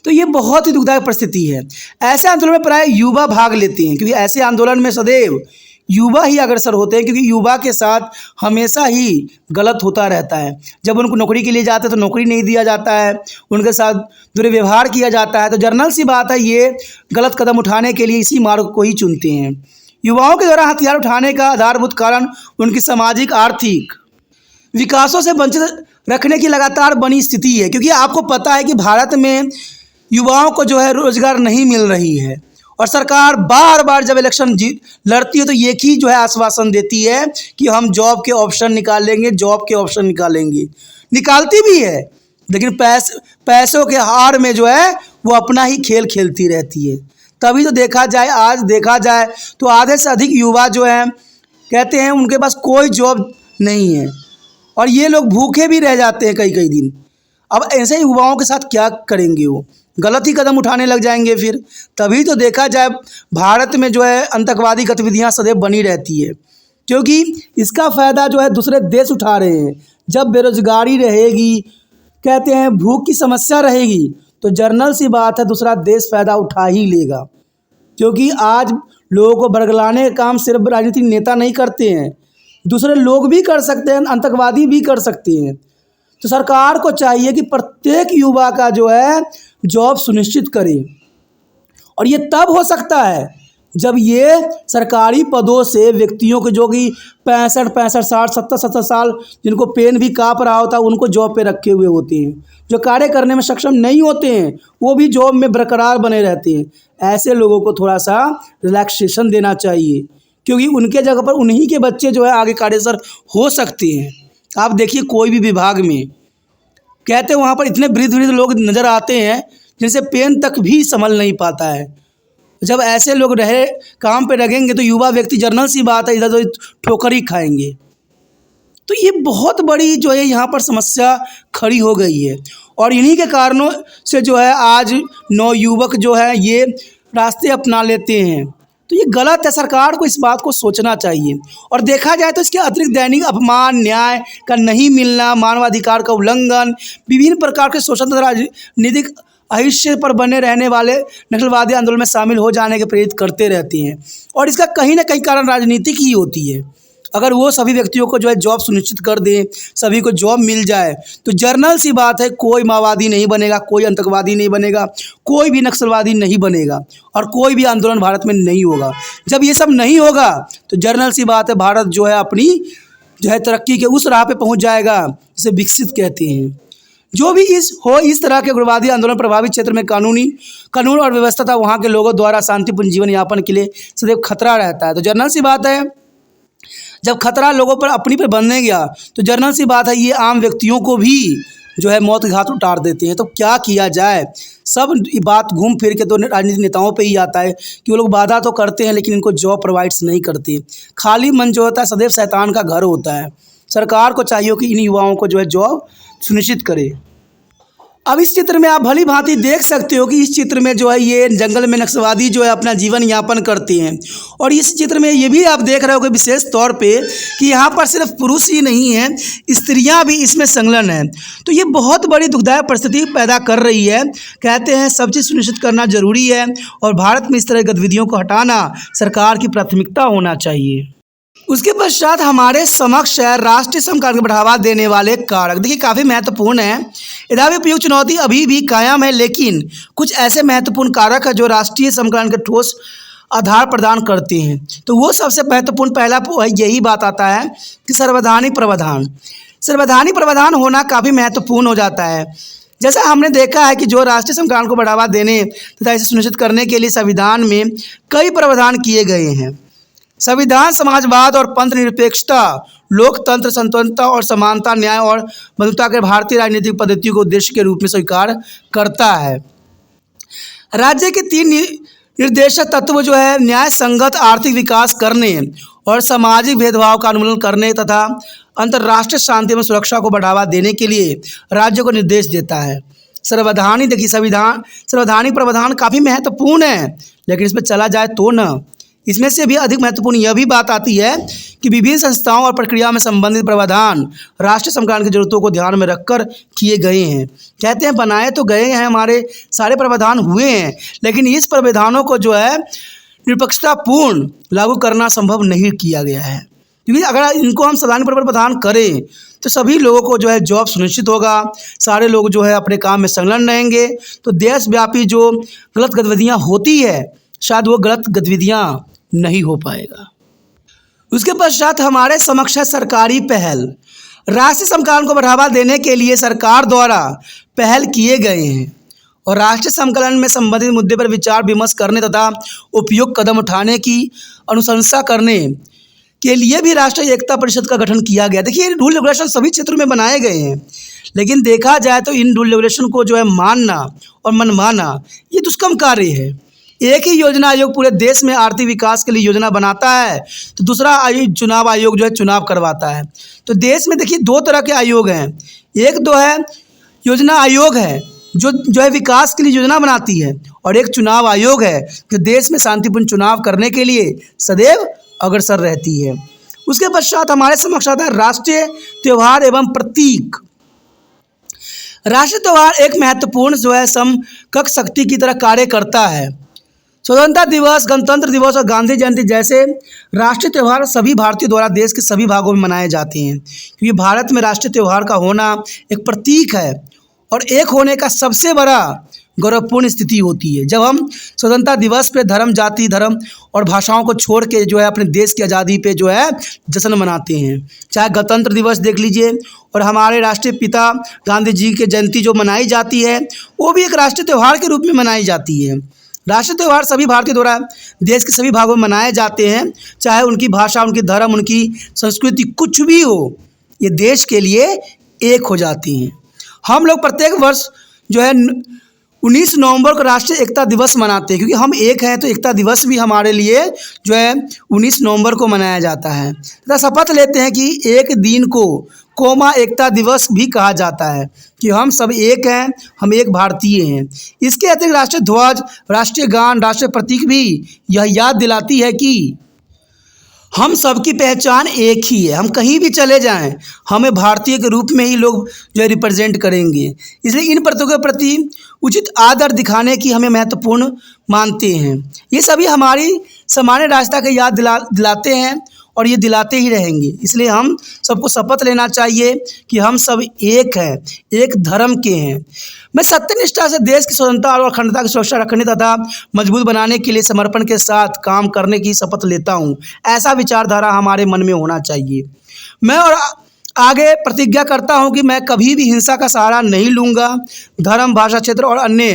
तो ये बहुत ही दुखदायक परिस्थिति है। ऐसे आंदोलन में प्राय युवा भाग लेते हैं, क्योंकि ऐसे आंदोलन में सदैव युवा ही अग्रसर होते हैं, क्योंकि युवा के साथ हमेशा ही गलत होता रहता है। जब उनको नौकरी के लिए जाते हैं तो नौकरी नहीं दिया जाता है, उनके साथ दुर्व्यवहार किया जाता है। तो जनरल सी बात है, ये गलत कदम उठाने के लिए इसी मार्ग को ही चुनते हैं। युवाओं के द्वारा हथियार उठाने का आधारभूत कारण उनकी सामाजिक आर्थिक विकासों से वंचित रखने की लगातार बनी स्थिति है, क्योंकि आपको पता है कि भारत में युवाओं को जो है रोजगार नहीं मिल रही है, और सरकार बार बार जब इलेक्शन लड़ती है तो एक ही जो है आश्वासन देती है कि हम जॉब के ऑप्शन निकालेंगे, जॉब के ऑप्शन निकालेंगे। निकालती भी है, लेकिन पैसों के हार में जो है वो अपना ही खेल खेलती रहती है। तभी तो देखा जाए, आज देखा जाए तो आधे से अधिक युवा जो हैं कहते हैं उनके पास कोई जॉब नहीं है, और ये लोग भूखे भी रह जाते हैं कई कई दिन। अब ऐसे युवाओं के साथ क्या करेंगे? वो गलत ही कदम उठाने लग जाएंगे फिर। तभी तो देखा जाए भारत में जो है आतंकवादी गतिविधियां सदैव बनी रहती है, क्योंकि इसका फ़ायदा जो है दूसरे देश उठा रहे हैं। जब बेरोजगारी रहेगी, कहते हैं भूख की समस्या रहेगी, तो जर्नल सी बात है दूसरा देश फ़ायदा उठा ही लेगा। क्योंकि आज लोगों को बरगलाने का काम सिर्फ राजनीतिक नेता नहीं करते हैं, दूसरे लोग भी कर सकते हैं, आतंकवादी भी कर सकते हैं। तो सरकार को चाहिए कि प्रत्येक युवा का जो है जॉब सुनिश्चित करे, और ये तब हो सकता है जब ये सरकारी पदों से व्यक्तियों को जो कि 65, 60, 70 साल जिनको पेन भी काँप रहा होता है उनको जॉब पे रखे हुए होते हैं। जो कार्य करने में सक्षम नहीं होते हैं वो भी जॉब में बरकरार बने रहते हैं। ऐसे लोगों को थोड़ा सा रिलैक्सेशन देना चाहिए, क्योंकि उनके जगह पर उन्हीं के बच्चे जो है आगे कार्यसर हो सकते हैं। आप देखिए कोई भी विभाग में कहते हैं वहाँ पर इतने वृद्ध लोग नज़र आते हैं जिनसे पेन तक भी संभल नहीं पाता है। जब ऐसे लोग रहे काम पे लगेंगे तो युवा व्यक्ति जर्नल सी बात है इधर उधर ठोकर ही खाएंगे। तो ये बहुत बड़ी जो है यहाँ पर समस्या खड़ी हो गई है, और इन्हीं के कारणों से जो है आज नौयुवक जो है ये रास्ते अपना लेते हैं। तो ये गलत है, सरकार को इस बात को सोचना चाहिए। और देखा जाए तो इसके अतिरिक्त दैनिक अपमान, न्याय का नहीं मिलना, मानवाधिकार का उल्लंघन, विभिन्न प्रकार के शोषण तथा राजनीतिक अहिष्य पर बने रहने वाले नक्सलवादी आंदोलन में शामिल हो जाने के प्रेरित करते रहते हैं। और इसका कहीं ना कहीं कारण राजनीतिक ही होती है। अगर वो सभी व्यक्तियों को जो है जॉब सुनिश्चित कर दें, सभी को जॉब मिल जाए, तो जर्नल सी बात है कोई माओवादी नहीं बनेगा, कोई आतंकवादी नहीं बनेगा, कोई भी नक्सलवादी नहीं बनेगा, और कोई भी आंदोलन भारत में नहीं होगा। जब ये सब नहीं होगा तो जर्नल सी बात है भारत जो है अपनी जो है तरक्की के उस राह पे पहुंच जाएगा जिसे विकसित कहते हैं। जो भी इस तरह के उग्रवादी आंदोलन प्रभावित क्षेत्र में कानून और व्यवस्था था वहाँ के लोगों द्वारा शांतिपूर्ण जीवन यापन के लिए सदैव खतरा रहता है। तो जनरल सी बात है, जब खतरा लोगों पर अपनी पर बनने गया तो जनरल सी बात है ये आम व्यक्तियों को भी जो है मौत के घाट उतार देते हैं। तो क्या किया जाए, सब बात घूम फिर के तो राजनीतिक नेताओं पे ही आता है कि वो लोग वादा तो करते हैं लेकिन इनको जॉब प्रोवाइड्स नहीं करते। खाली मन जो होता है सदैव शैतान का घर होता है। सरकार को चाहिए कि इन युवाओं को जो है जॉब सुनिश्चित करे। अब इस चित्र में आप भली भांति देख सकते हो कि इस चित्र में जो है ये जंगल में नक्सलवादी जो है अपना जीवन यापन करते हैं। और इस चित्र में ये भी आप देख रहे हो कि विशेष तौर पे कि यहाँ पर सिर्फ पुरुष ही नहीं हैं, स्त्रियाँ भी इसमें संलग्न हैं। तो ये बहुत बड़ी दुखदायक परिस्थिति पैदा कर रही है। कहते हैं सब चीज़ सुनिश्चित करना जरूरी है और भारत में इस तरह की गतिविधियों को हटाना सरकार की प्राथमिकता होना चाहिए। उसके पश्चात हमारे समक्ष है राष्ट्रीय समकालीन को बढ़ावा देने वाले कारक। देखिए काफ़ी महत्वपूर्ण है। यद्यपि उपयुक्त चुनौती अभी भी कायम है लेकिन कुछ ऐसे महत्वपूर्ण कारक है जो राष्ट्रीय समकालीन के ठोस आधार प्रदान करते हैं। तो वो सबसे महत्वपूर्ण पहला यही बात आता है कि संवैधानिक प्रावधान होना काफ़ी महत्वपूर्ण हो जाता है। जैसा हमने देखा है कि जो राष्ट्रीय समकालीन को बढ़ावा देने तथा इसे सुनिश्चित करने के लिए संविधान में कई प्रावधान किए गए हैं। संविधान समाजवाद और पंथ निरपेक्षता, लोकतंत्र, स्वतंत्रता और समानता, न्याय और मधुरता के भारतीय राजनीतिक पद्धतियों को उद्देश्य के रूप में स्वीकार करता है। राज्य के 3 निर्देशक तत्व जो है न्याय संगत आर्थिक विकास करने और सामाजिक भेदभाव का उन्मूलन करने तथा अंतर्राष्ट्रीय शांति एवं सुरक्षा को बढ़ावा देने के लिए राज्य को निर्देश देता है। संवैधानिक प्रावधान काफ़ी महत्वपूर्ण है लेकिन इसमें चला जाए तो न, इसमें से भी अधिक महत्वपूर्ण यह भी बात आती है कि विभिन्न संस्थाओं और प्रक्रिया में संबंधित प्रावधान राष्ट्रीय समकालीन की जरूरतों को ध्यान में रखकर किए गए हैं। कहते हैं बनाए तो गए हैं, हमारे सारे प्रावधान हुए हैं लेकिन इस प्रावधानों को जो है निष्पक्षतापूर्ण लागू करना संभव नहीं किया गया है। क्योंकि अगर इनको हम संवैधानिक प्रावधान करें तो सभी लोगों को जो है जॉब सुनिश्चित होगा, सारे लोग जो है अपने काम में संलग्न रहेंगे। तो देशव्यापी जो गलत गतिविधियाँ होती है शायद वो गलत गतिविधियाँ नहीं हो पाएगा। उसके पश्चात हमारे समक्ष है सरकारी पहल। राष्ट्रीय समकालीन को बढ़ावा देने के लिए सरकार द्वारा पहल किए गए हैं और राष्ट्रीय समकालीन में संबंधित मुद्दे पर विचार विमर्श करने तथा उपयुक्त कदम उठाने की अनुशंसा करने के लिए भी राष्ट्रीय एकता परिषद का गठन किया गया। देखिए रूल रेगुलेशन सभी क्षेत्रों में बनाए गए हैं लेकिन देखा जाए तो इन रूल रेगुलेशन को जो है मानना और मनमाना ये दुष्कर्म कार्य है। एक ही योजना आयोग पूरे देश में आर्थिक विकास के लिए योजना बनाता है तो दूसरा चुनाव आयोग जो है चुनाव करवाता है। तो देश में देखिए 2 तरह के आयोग हैं। एक तो है योजना आयोग है जो है विकास के लिए योजना बनाती है और एक चुनाव आयोग है जो देश में शांतिपूर्ण चुनाव करने के लिए सदैव अग्रसर रहती है। उसके पश्चात हमारे समक्ष आता है राष्ट्रीय त्यौहार एवं प्रतीक। राष्ट्रीय त्यौहार एक महत्वपूर्ण जो है समकक्ष शक्ति की तरह कार्य करता है। स्वतंत्रता दिवस, गणतंत्र दिवस और गांधी जयंती जैसे राष्ट्रीय त्यौहार सभी भारतीयों द्वारा देश के सभी भागों में मनाए जाते हैं क्योंकि भारत में राष्ट्रीय त्यौहार का होना एक प्रतीक है और एक होने का सबसे बड़ा गौरवपूर्ण स्थिति होती है। जब हम स्वतंत्रता दिवस पे धर्म, जाति, धर्म और भाषाओं को छोड़ के जो है अपने देश की आज़ादी पे जो है जश्न मनाते हैं। चाहे गणतंत्र दिवस देख लीजिए और हमारे राष्ट्रीय पिता गांधी जी की जयंती जो मनाई जाती है वो भी एक राष्ट्रीय त्यौहार के रूप में मनाई जाती है। राष्ट्रीय त्यौहार सभी भारतीयों द्वारा देश के सभी भागों में मनाए जाते हैं, चाहे उनकी भाषा, उनकी धर्म, उनकी संस्कृति कुछ भी हो, ये देश के लिए एक हो जाती हैं। हम लोग प्रत्येक वर्ष जो है 19 नवंबर को राष्ट्रीय एकता दिवस मनाते हैं क्योंकि हम एक हैं। तो एकता दिवस भी हमारे लिए जो है 19 नवंबर को मनाया जाता है तथा शपथ लेते हैं कि एक दिन को एकता दिवस भी कहा जाता है कि हम सब एक हैं, हम एक भारतीय हैं। इसके अतिरिक्त राष्ट्रीय ध्वज, राष्ट्रीय गान, राष्ट्रीय प्रतीक भी यह याद दिलाती है कि हम सबकी पहचान एक ही है। हम कहीं भी चले जाएं, हमें भारतीय के रूप में ही लोग जो है रिप्रेजेंट करेंगे। इसलिए इन प्रतीकों के प्रति उचित आदर दिखाने की हमें महत्वपूर्ण मानते हैं। ये सभी हमारी सामान्य राष्ट्रता की याद दिलाते हैं और ये दिलाते ही रहेंगे। इसलिए हम सबको शपथ लेना चाहिए कि हम सब एक हैं, एक धर्म के हैं। मैं सत्यनिष्ठा से देश की स्वतंत्रता और अखंडता की सुरक्षा रखने तथा मजबूत बनाने के लिए समर्पण के साथ काम करने की शपथ लेता हूँ। ऐसा विचारधारा हमारे मन में होना चाहिए। मैं और आगे प्रतिज्ञा करता हूं कि मैं कभी भी हिंसा का सहारा नहीं लूंगा। धर्म, भाषा, क्षेत्र और अन्य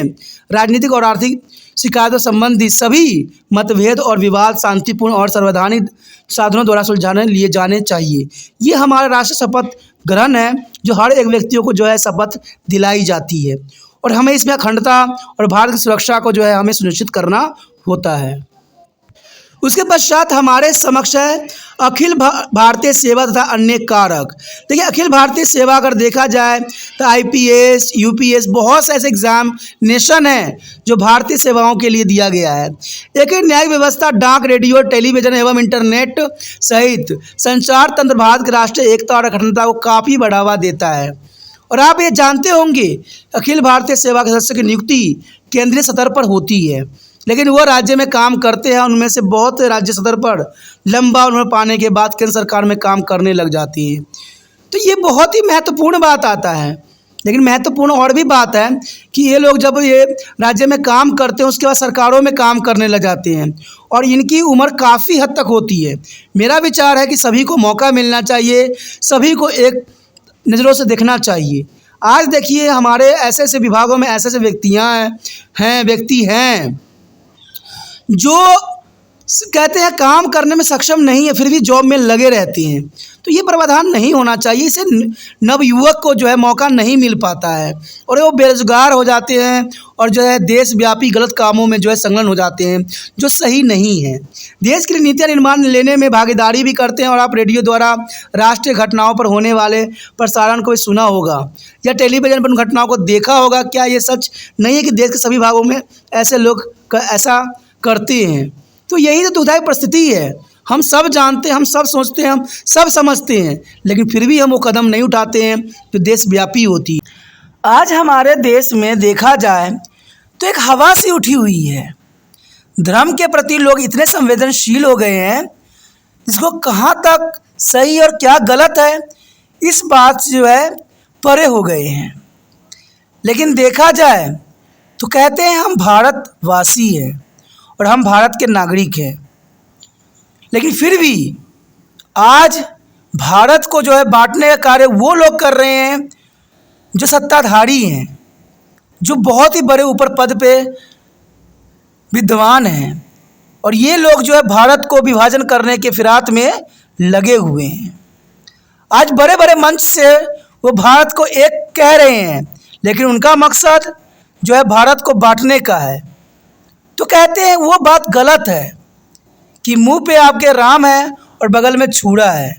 राजनीतिक और आर्थिक शिकायतों संबंधी सभी मतभेद और विवाद शांतिपूर्ण और संवैधानिक साधनों द्वारा सुलझाने लिए जाने चाहिए। ये हमारा राष्ट्रीय शपथ ग्रहण है जो हर एक व्यक्तियों को जो है शपथ दिलाई जाती है और हमें इसमें अखंडता और भारत की सुरक्षा को जो है हमें सुनिश्चित करना होता है। उसके पश्चात हमारे समक्ष है अखिल भारतीय सेवा तथा अन्य कारक। देखिए, अखिल भारतीय सेवा अगर देखा जाए तो आईपीएस, यूपीएस बहुत से ऐसे एग्जामिनेशन हैं जो भारतीय सेवाओं के लिए दिया गया है। एक न्यायिक व्यवस्था, डाक, रेडियो, टेलीविज़न एवं इंटरनेट सहित संचार तंत्र भारत की राष्ट्रीय एकता और अखंडता को काफ़ी बढ़ावा देता है। और आप ये जानते होंगे अखिल भारतीय सेवा के सदस्य की नियुक्ति केंद्रीय स्तर पर होती है, लेकिन वो राज्य में काम करते हैं। उनमें से बहुत राज्य स्तर पर लंबा उम्र पाने के बाद केंद्र सरकार में काम करने लग जाती हैं। तो ये बहुत ही महत्वपूर्ण बात आता है। लेकिन महत्वपूर्ण और भी बात है कि ये लोग जब ये राज्य में काम करते हैं उसके बाद सरकारों में काम करने लग जाते हैं और इनकी उम्र काफ़ी हद तक होती है। मेरा विचार है कि सभी को मौका मिलना चाहिए, सभी को एक नज़रों से देखना चाहिए। आज देखिए, हमारे ऐसे ऐसे विभागों में ऐसे ऐसे व्यक्ति हैं जो कहते हैं काम करने में सक्षम नहीं है फिर भी जॉब में लगे रहते हैं। तो ये प्रावधान नहीं होना चाहिए। इससे नवयुवक को जो है मौका नहीं मिल पाता है और वो बेरोजगार हो जाते हैं और जो है देशव्यापी गलत कामों में जो है संलग्न हो जाते हैं, जो सही नहीं है। देश के लिए नीतियाँ निर्माण लेने में भागीदारी भी करते हैं। और आप रेडियो द्वारा राष्ट्रीय घटनाओं पर होने वाले प्रसारण को भी सुना होगा या टेलीविज़न पर उन घटनाओं को देखा होगा। क्या ये सच नहीं है कि देश के सभी भागों में ऐसे लोग ऐसा करते हैं? तो यही तो दुखदायक परिस्थिति है। हम सब जानते हैं, हम सब सोचते हैं, हम सब समझते हैं, लेकिन फिर भी हम वो कदम नहीं उठाते हैं जो देशव्यापी होती है। आज हमारे देश में देखा जाए तो एक हवा सी उठी हुई है। धर्म के प्रति लोग इतने संवेदनशील हो गए हैं, इसको कहाँ तक सही और क्या गलत है इस बात से जो है परे हो गए हैं। लेकिन देखा जाए तो कहते हैं हम भारतवासी हैं और हम भारत के नागरिक हैं, लेकिन फिर भी आज भारत को जो है बांटने का कार्य वो लोग कर रहे हैं जो सत्ताधारी हैं, जो बहुत ही बड़े ऊपर पद पे विद्वान हैं, और ये लोग जो है भारत को विभाजन करने के फिराक में लगे हुए हैं। आज बड़े बड़े मंच से वो भारत को एक कह रहे हैं, लेकिन उनका मकसद जो है भारत को बांटने का है। तो कहते हैं वो बात गलत है कि मुंह पे आपके राम है और बगल में छुरा है,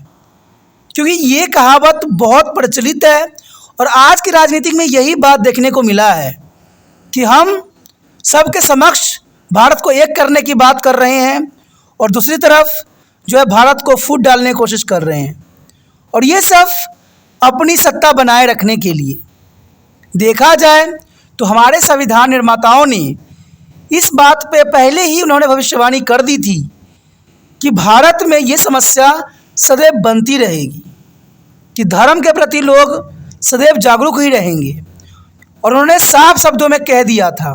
क्योंकि ये कहावत बहुत प्रचलित है और आज की राजनीति में यही बात देखने को मिला है कि हम सबके समक्ष भारत को एक करने की बात कर रहे हैं और दूसरी तरफ जो है भारत को फूट डालने की कोशिश कर रहे हैं, और ये सब अपनी सत्ता बनाए रखने के लिए। देखा जाए तो हमारे संविधान निर्माताओं ने इस बात पे पहले ही उन्होंने भविष्यवाणी कर दी थी कि भारत में ये समस्या सदैव बनती रहेगी, कि धर्म के प्रति लोग सदैव जागरूक ही रहेंगे। और उन्होंने साफ शब्दों में कह दिया था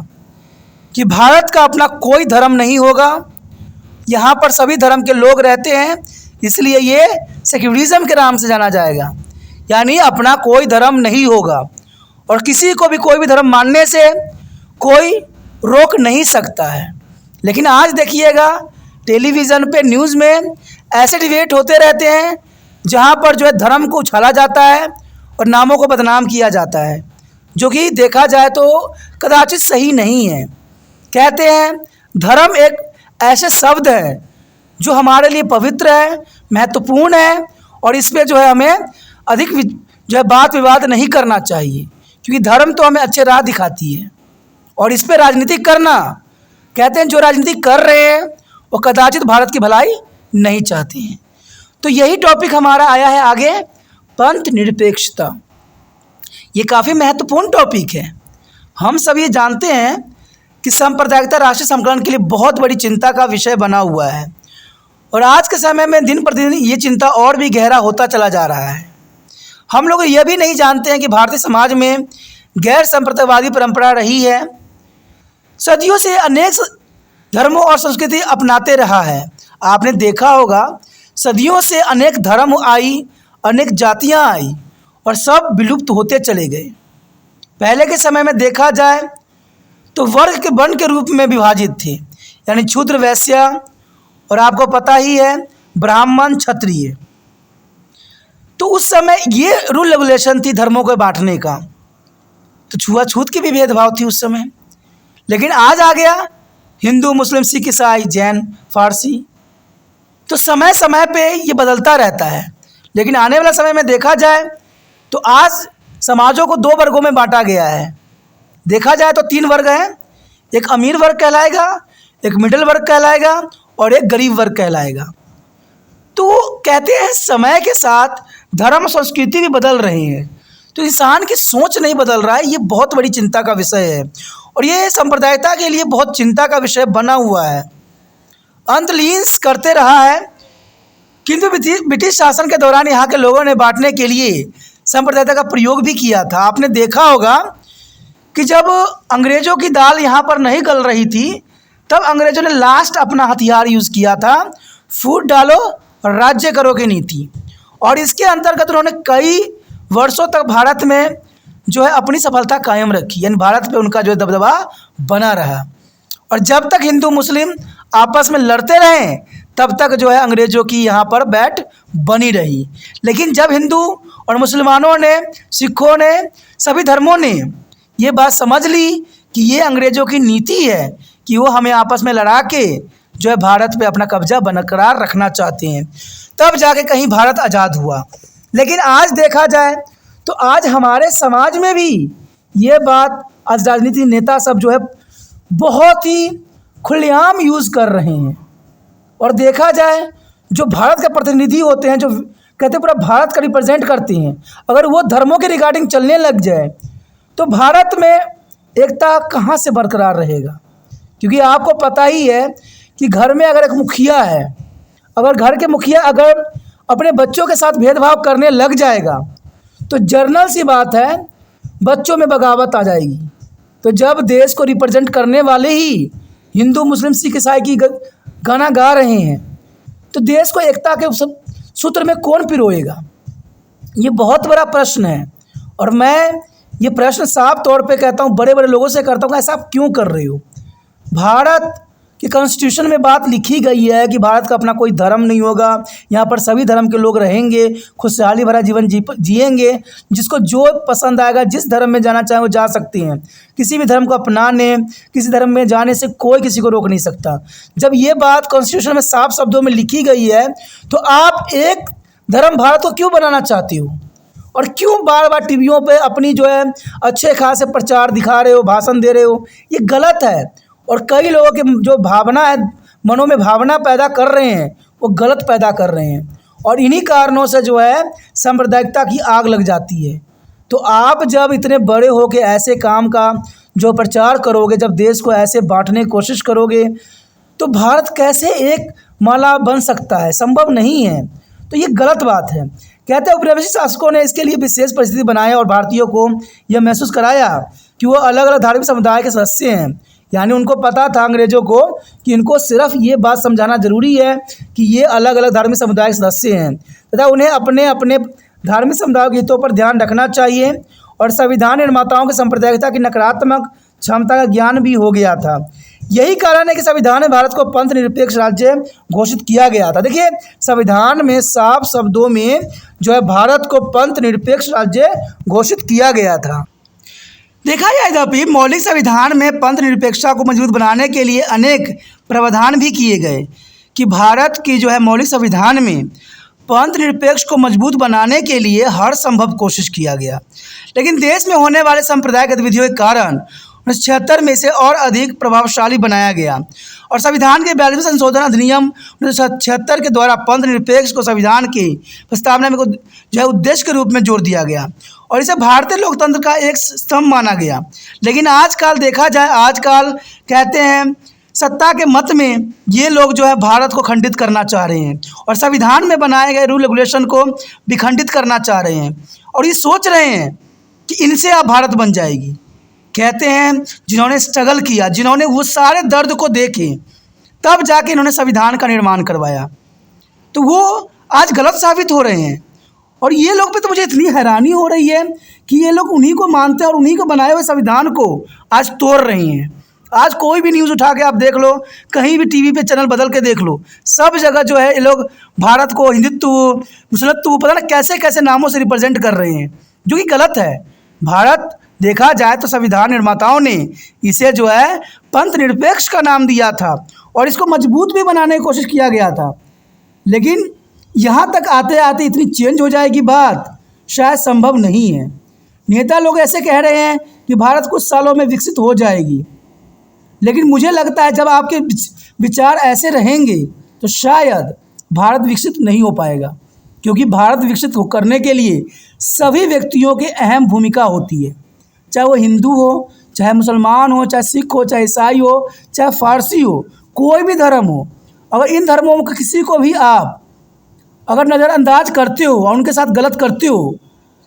कि भारत का अपना कोई धर्म नहीं होगा, यहाँ पर सभी धर्म के लोग रहते हैं, इसलिए ये सेक्युलरिज्म के नाम से जाना जाएगा, यानी अपना कोई धर्म नहीं होगा और किसी को भी कोई भी धर्म मानने से कोई रोक नहीं सकता है। लेकिन आज देखिएगा टेलीविज़न पे, न्यूज़ में ऐसे डिबेट होते रहते हैं जहाँ पर जो है धर्म को उछाला जाता है और नामों को बदनाम किया जाता है, जो कि देखा जाए तो कदाचित सही नहीं है। कहते हैं धर्म एक ऐसे शब्द है जो हमारे लिए पवित्र है, महत्वपूर्ण है, और इस पर जो है हमें अधिक जो है बात विवाद नहीं करना चाहिए, क्योंकि धर्म तो हमें अच्छे राह दिखाती है। और इस पर राजनीति करना, कहते हैं जो राजनीति कर रहे हैं वो कदाचित भारत की भलाई नहीं चाहते हैं। तो यही टॉपिक हमारा आया है आगे, पंथ निरपेक्षता। ये काफ़ी महत्वपूर्ण टॉपिक है। हम सब ये जानते हैं कि सांप्रदायिकता राष्ट्रीय संकलन के लिए बहुत बड़ी चिंता का विषय बना हुआ है, और आज के समय में दिन प्रतिदिन ये चिंता और भी गहरा होता चला जा रहा है। हम लोग ये भी नहीं जानते हैं कि भारतीय समाज में गैर सांप्रदायिकवादी परंपरा रही है, सदियों से अनेक धर्मों और संस्कृति अपनाते रहा है। आपने देखा होगा सदियों से अनेक धर्म आई, अनेक जातियां आई और सब विलुप्त होते चले गए। पहले के समय में देखा जाए तो वर्ग के वर्ण के रूप में विभाजित थे, यानी शूद्र, वैश्य और आपको पता ही है ब्राह्मण, क्षत्रिय। तो उस समय ये रूल रेगुलेशन थी धर्मों को बांटने का, तो छुआछूत की भी भेदभाव थी उस समय। लेकिन आज आ गया हिंदू, मुस्लिम, सिख, ईसाई, जैन, फारसी। तो समय समय पे ये बदलता रहता है, लेकिन आने वाला समय में देखा जाए तो आज समाजों को 2 वर्गों में बांटा गया है। देखा जाए तो 3 वर्ग हैं, एक अमीर वर्ग कहलाएगा, एक मिडिल वर्ग कहलाएगा और एक गरीब वर्ग कहलाएगा। तो कहते हैं समय के साथ धर्म, संस्कृति भी बदल रही है, तो इंसान की सोच नहीं बदल रहा है। ये बहुत बड़ी चिंता का विषय है और ये सांप्रदायिकता के लिए बहुत चिंता का विषय बना हुआ है। अंतलीन करते रहा है, किंतु ब्रिटिश शासन के दौरान यहाँ के लोगों ने बांटने के लिए सांप्रदायिकता का प्रयोग भी किया था। आपने देखा होगा कि जब अंग्रेज़ों की दाल यहाँ पर नहीं गल रही थी, तब अंग्रेज़ों ने लास्ट अपना हथियार यूज़ किया था, फूट डालो राज्य करो की नीति। और इसके अंतर्गत उन्होंने कई वर्षों तक भारत में जो है अपनी सफलता कायम रखी, यानी भारत पे उनका जो है दबदबा बना रहा। और जब तक हिंदू मुस्लिम आपस में लड़ते रहे तब तक जो है अंग्रेज़ों की यहाँ पर बैठ बनी रही। लेकिन जब हिंदू और मुसलमानों ने, सिखों ने, सभी धर्मों ने ये बात समझ ली कि ये अंग्रेज़ों की नीति है कि वो हमें आपस में लड़ा के जो है भारत पे अपना कब्जा बरकरार रखना चाहते हैं, तब जाके कहीं भारत आज़ाद हुआ। लेकिन आज देखा जाए तो आज हमारे समाज में भी ये बात आज राजनीतिक नेता सब जो है बहुत ही खुलेआम यूज़ कर रहे हैं। और देखा जाए जो भारत के प्रतिनिधि होते हैं, जो कहते हैं पूरा भारत का रिप्रेजेंट करते हैं, अगर वो धर्मों के रिगार्डिंग चलने लग जाए तो भारत में एकता कहाँ से बरकरार रहेगा। क्योंकि आपको पता ही है कि घर में अगर एक मुखिया है, अगर घर के मुखिया अगर अपने बच्चों के साथ भेदभाव करने लग जाएगा तो जर्नल सी बात है बच्चों में बगावत आ जाएगी। तो जब देश को रिप्रेजेंट करने वाले ही हिंदू, मुस्लिम, सिख, ईसाई की गाना गा रहे हैं तो देश को एकता के सूत्र में कौन पिरोएगा? ये बहुत बड़ा प्रश्न है। और मैं ये प्रश्न साफ तौर पे कहता हूँ, बड़े बड़े लोगों से करता हूँ, ऐसा आप क्यों कर रहे हो? भारत कि कॉन्स्टिट्यूशन में बात लिखी गई है कि भारत का अपना कोई धर्म नहीं होगा, यहाँ पर सभी धर्म के लोग रहेंगे, खुशहाली भरा जीवन जिएंगे, जिसको जो पसंद आएगा, जिस धर्म में जाना चाहे वो जा सकते हैं, किसी भी धर्म को अपनाने, किसी धर्म में जाने से कोई किसी को रोक नहीं सकता। जब ये बात कॉन्स्टिट्यूशन में साफ शब्दों में लिखी गई है तो आप एक धर्म भारत को क्यों बनाना चाहते हो? और क्यों बार बार टीवियों पे अपनी जो है अच्छे खासे प्रचार दिखा रहे हो, भाषण दे रहे हो? ये गलत है। और कई लोगों के जो भावना है, मनों में भावना पैदा कर रहे हैं, वो गलत पैदा कर रहे हैं और इन्हीं कारणों से जो है सांप्रदायिकता की आग लग जाती है। तो आप जब इतने बड़े हो के ऐसे काम का जो प्रचार करोगे, जब देश को ऐसे बांटने की कोशिश करोगे, तो भारत कैसे एक माला बन सकता है? संभव नहीं है। तो ये गलत बात है। कहते हैं उपनिवेशी शासकों ने इसके लिए विशेष परिस्थिति बनाया और भारतीयों को यह महसूस कराया कि वो अलग अलग धार्मिक समुदाय के सदस्य हैं। यानी उनको पता था अंग्रेज़ों को कि इनको सिर्फ ये बात समझाना ज़रूरी है कि ये अलग अलग धार्मिक समुदाय के सदस्य हैं तथा उन्हें अपने अपने धार्मिक समुदाय के हितों पर ध्यान रखना चाहिए। और संविधान निर्माताओं की सांप्रदायिकता की नकारात्मक क्षमता का ज्ञान भी हो गया था। यही कारण है कि संविधान में भारत को पंथ निरपेक्ष राज्य घोषित किया गया था। देखिए, संविधान में साफ शब्दों में जो है भारत को पंथ निरपेक्ष राज्य घोषित किया गया था। देखा जाए यद्यपि मौलिक संविधान में पंथ निरपेक्षता को मजबूत बनाने के लिए अनेक प्रावधान भी किए गए कि भारत की जो है मौलिक संविधान में पंथ निरपेक्ष को मजबूत बनाने के लिए हर संभव कोशिश किया गया। लेकिन देश में होने वाले सांप्रदायिक गतिविधियों के कारण 1976 में इसे और अधिक प्रभावशाली बनाया गया और संविधान के 42वें संशोधन अधिनियम 1976 के द्वारा पंथ निरपेक्ष को संविधान की प्रस्तावना में जो है उद्देश्य के रूप में जोड़ दिया गया और इसे भारतीय लोकतंत्र का एक स्तंभ माना गया। लेकिन आजकल देखा जाए, आजकल कहते हैं सत्ता के मत में ये लोग जो है भारत को खंडित करना चाह रहे हैं और संविधान में बनाए गए रूल रेगुलेशन को भी खंडित करना चाह रहे हैं और ये सोच रहे हैं कि इनसे अब भारत बन जाएगी। कहते हैं जिन्होंने स्ट्रगल किया, जिन्होंने वो सारे दर्द को देखे, तब जाके इन्होंने संविधान का निर्माण करवाया, तो वो आज गलत साबित हो रहे हैं। और ये लोग पे तो मुझे इतनी हैरानी हो रही है कि ये लोग उन्हीं को मानते हैं और उन्हीं को बनाए हुए संविधान को आज तोड़ रहे हैं। आज कोई भी न्यूज़ उठा के आप देख लो, कहीं भी टीवी पे चैनल बदल के देख लो, सब जगह जो है ये लोग भारत को हिंदुत्व, मुसलत्व, पता ना कैसे कैसे नामों से रिप्रेजेंट कर रहे हैं, जो कि गलत है। भारत देखा जाए तो संविधान निर्माताओं ने इसे जो है पंथ निरपेक्ष का नाम दिया था और इसको मजबूत भी बनाने की कोशिश किया गया था। लेकिन यहाँ तक आते आते इतनी चेंज हो जाएगी बात, शायद संभव नहीं है। नेता लोग ऐसे कह रहे हैं कि भारत कुछ सालों में विकसित हो जाएगी, लेकिन मुझे लगता है जब आपके विचार ऐसे रहेंगे तो शायद भारत विकसित नहीं हो पाएगा, क्योंकि भारत विकसित करने के लिए सभी व्यक्तियों की अहम भूमिका होती है, चाहे वो हिंदू हो, चाहे मुसलमान हो, चाहे सिख हो, चाहे ईसाई हो, चाहे फारसी हो, कोई भी धर्म हो। अगर इन धर्मों में किसी को भी आप अगर नज़रअंदाज करते हो और उनके साथ गलत करते हो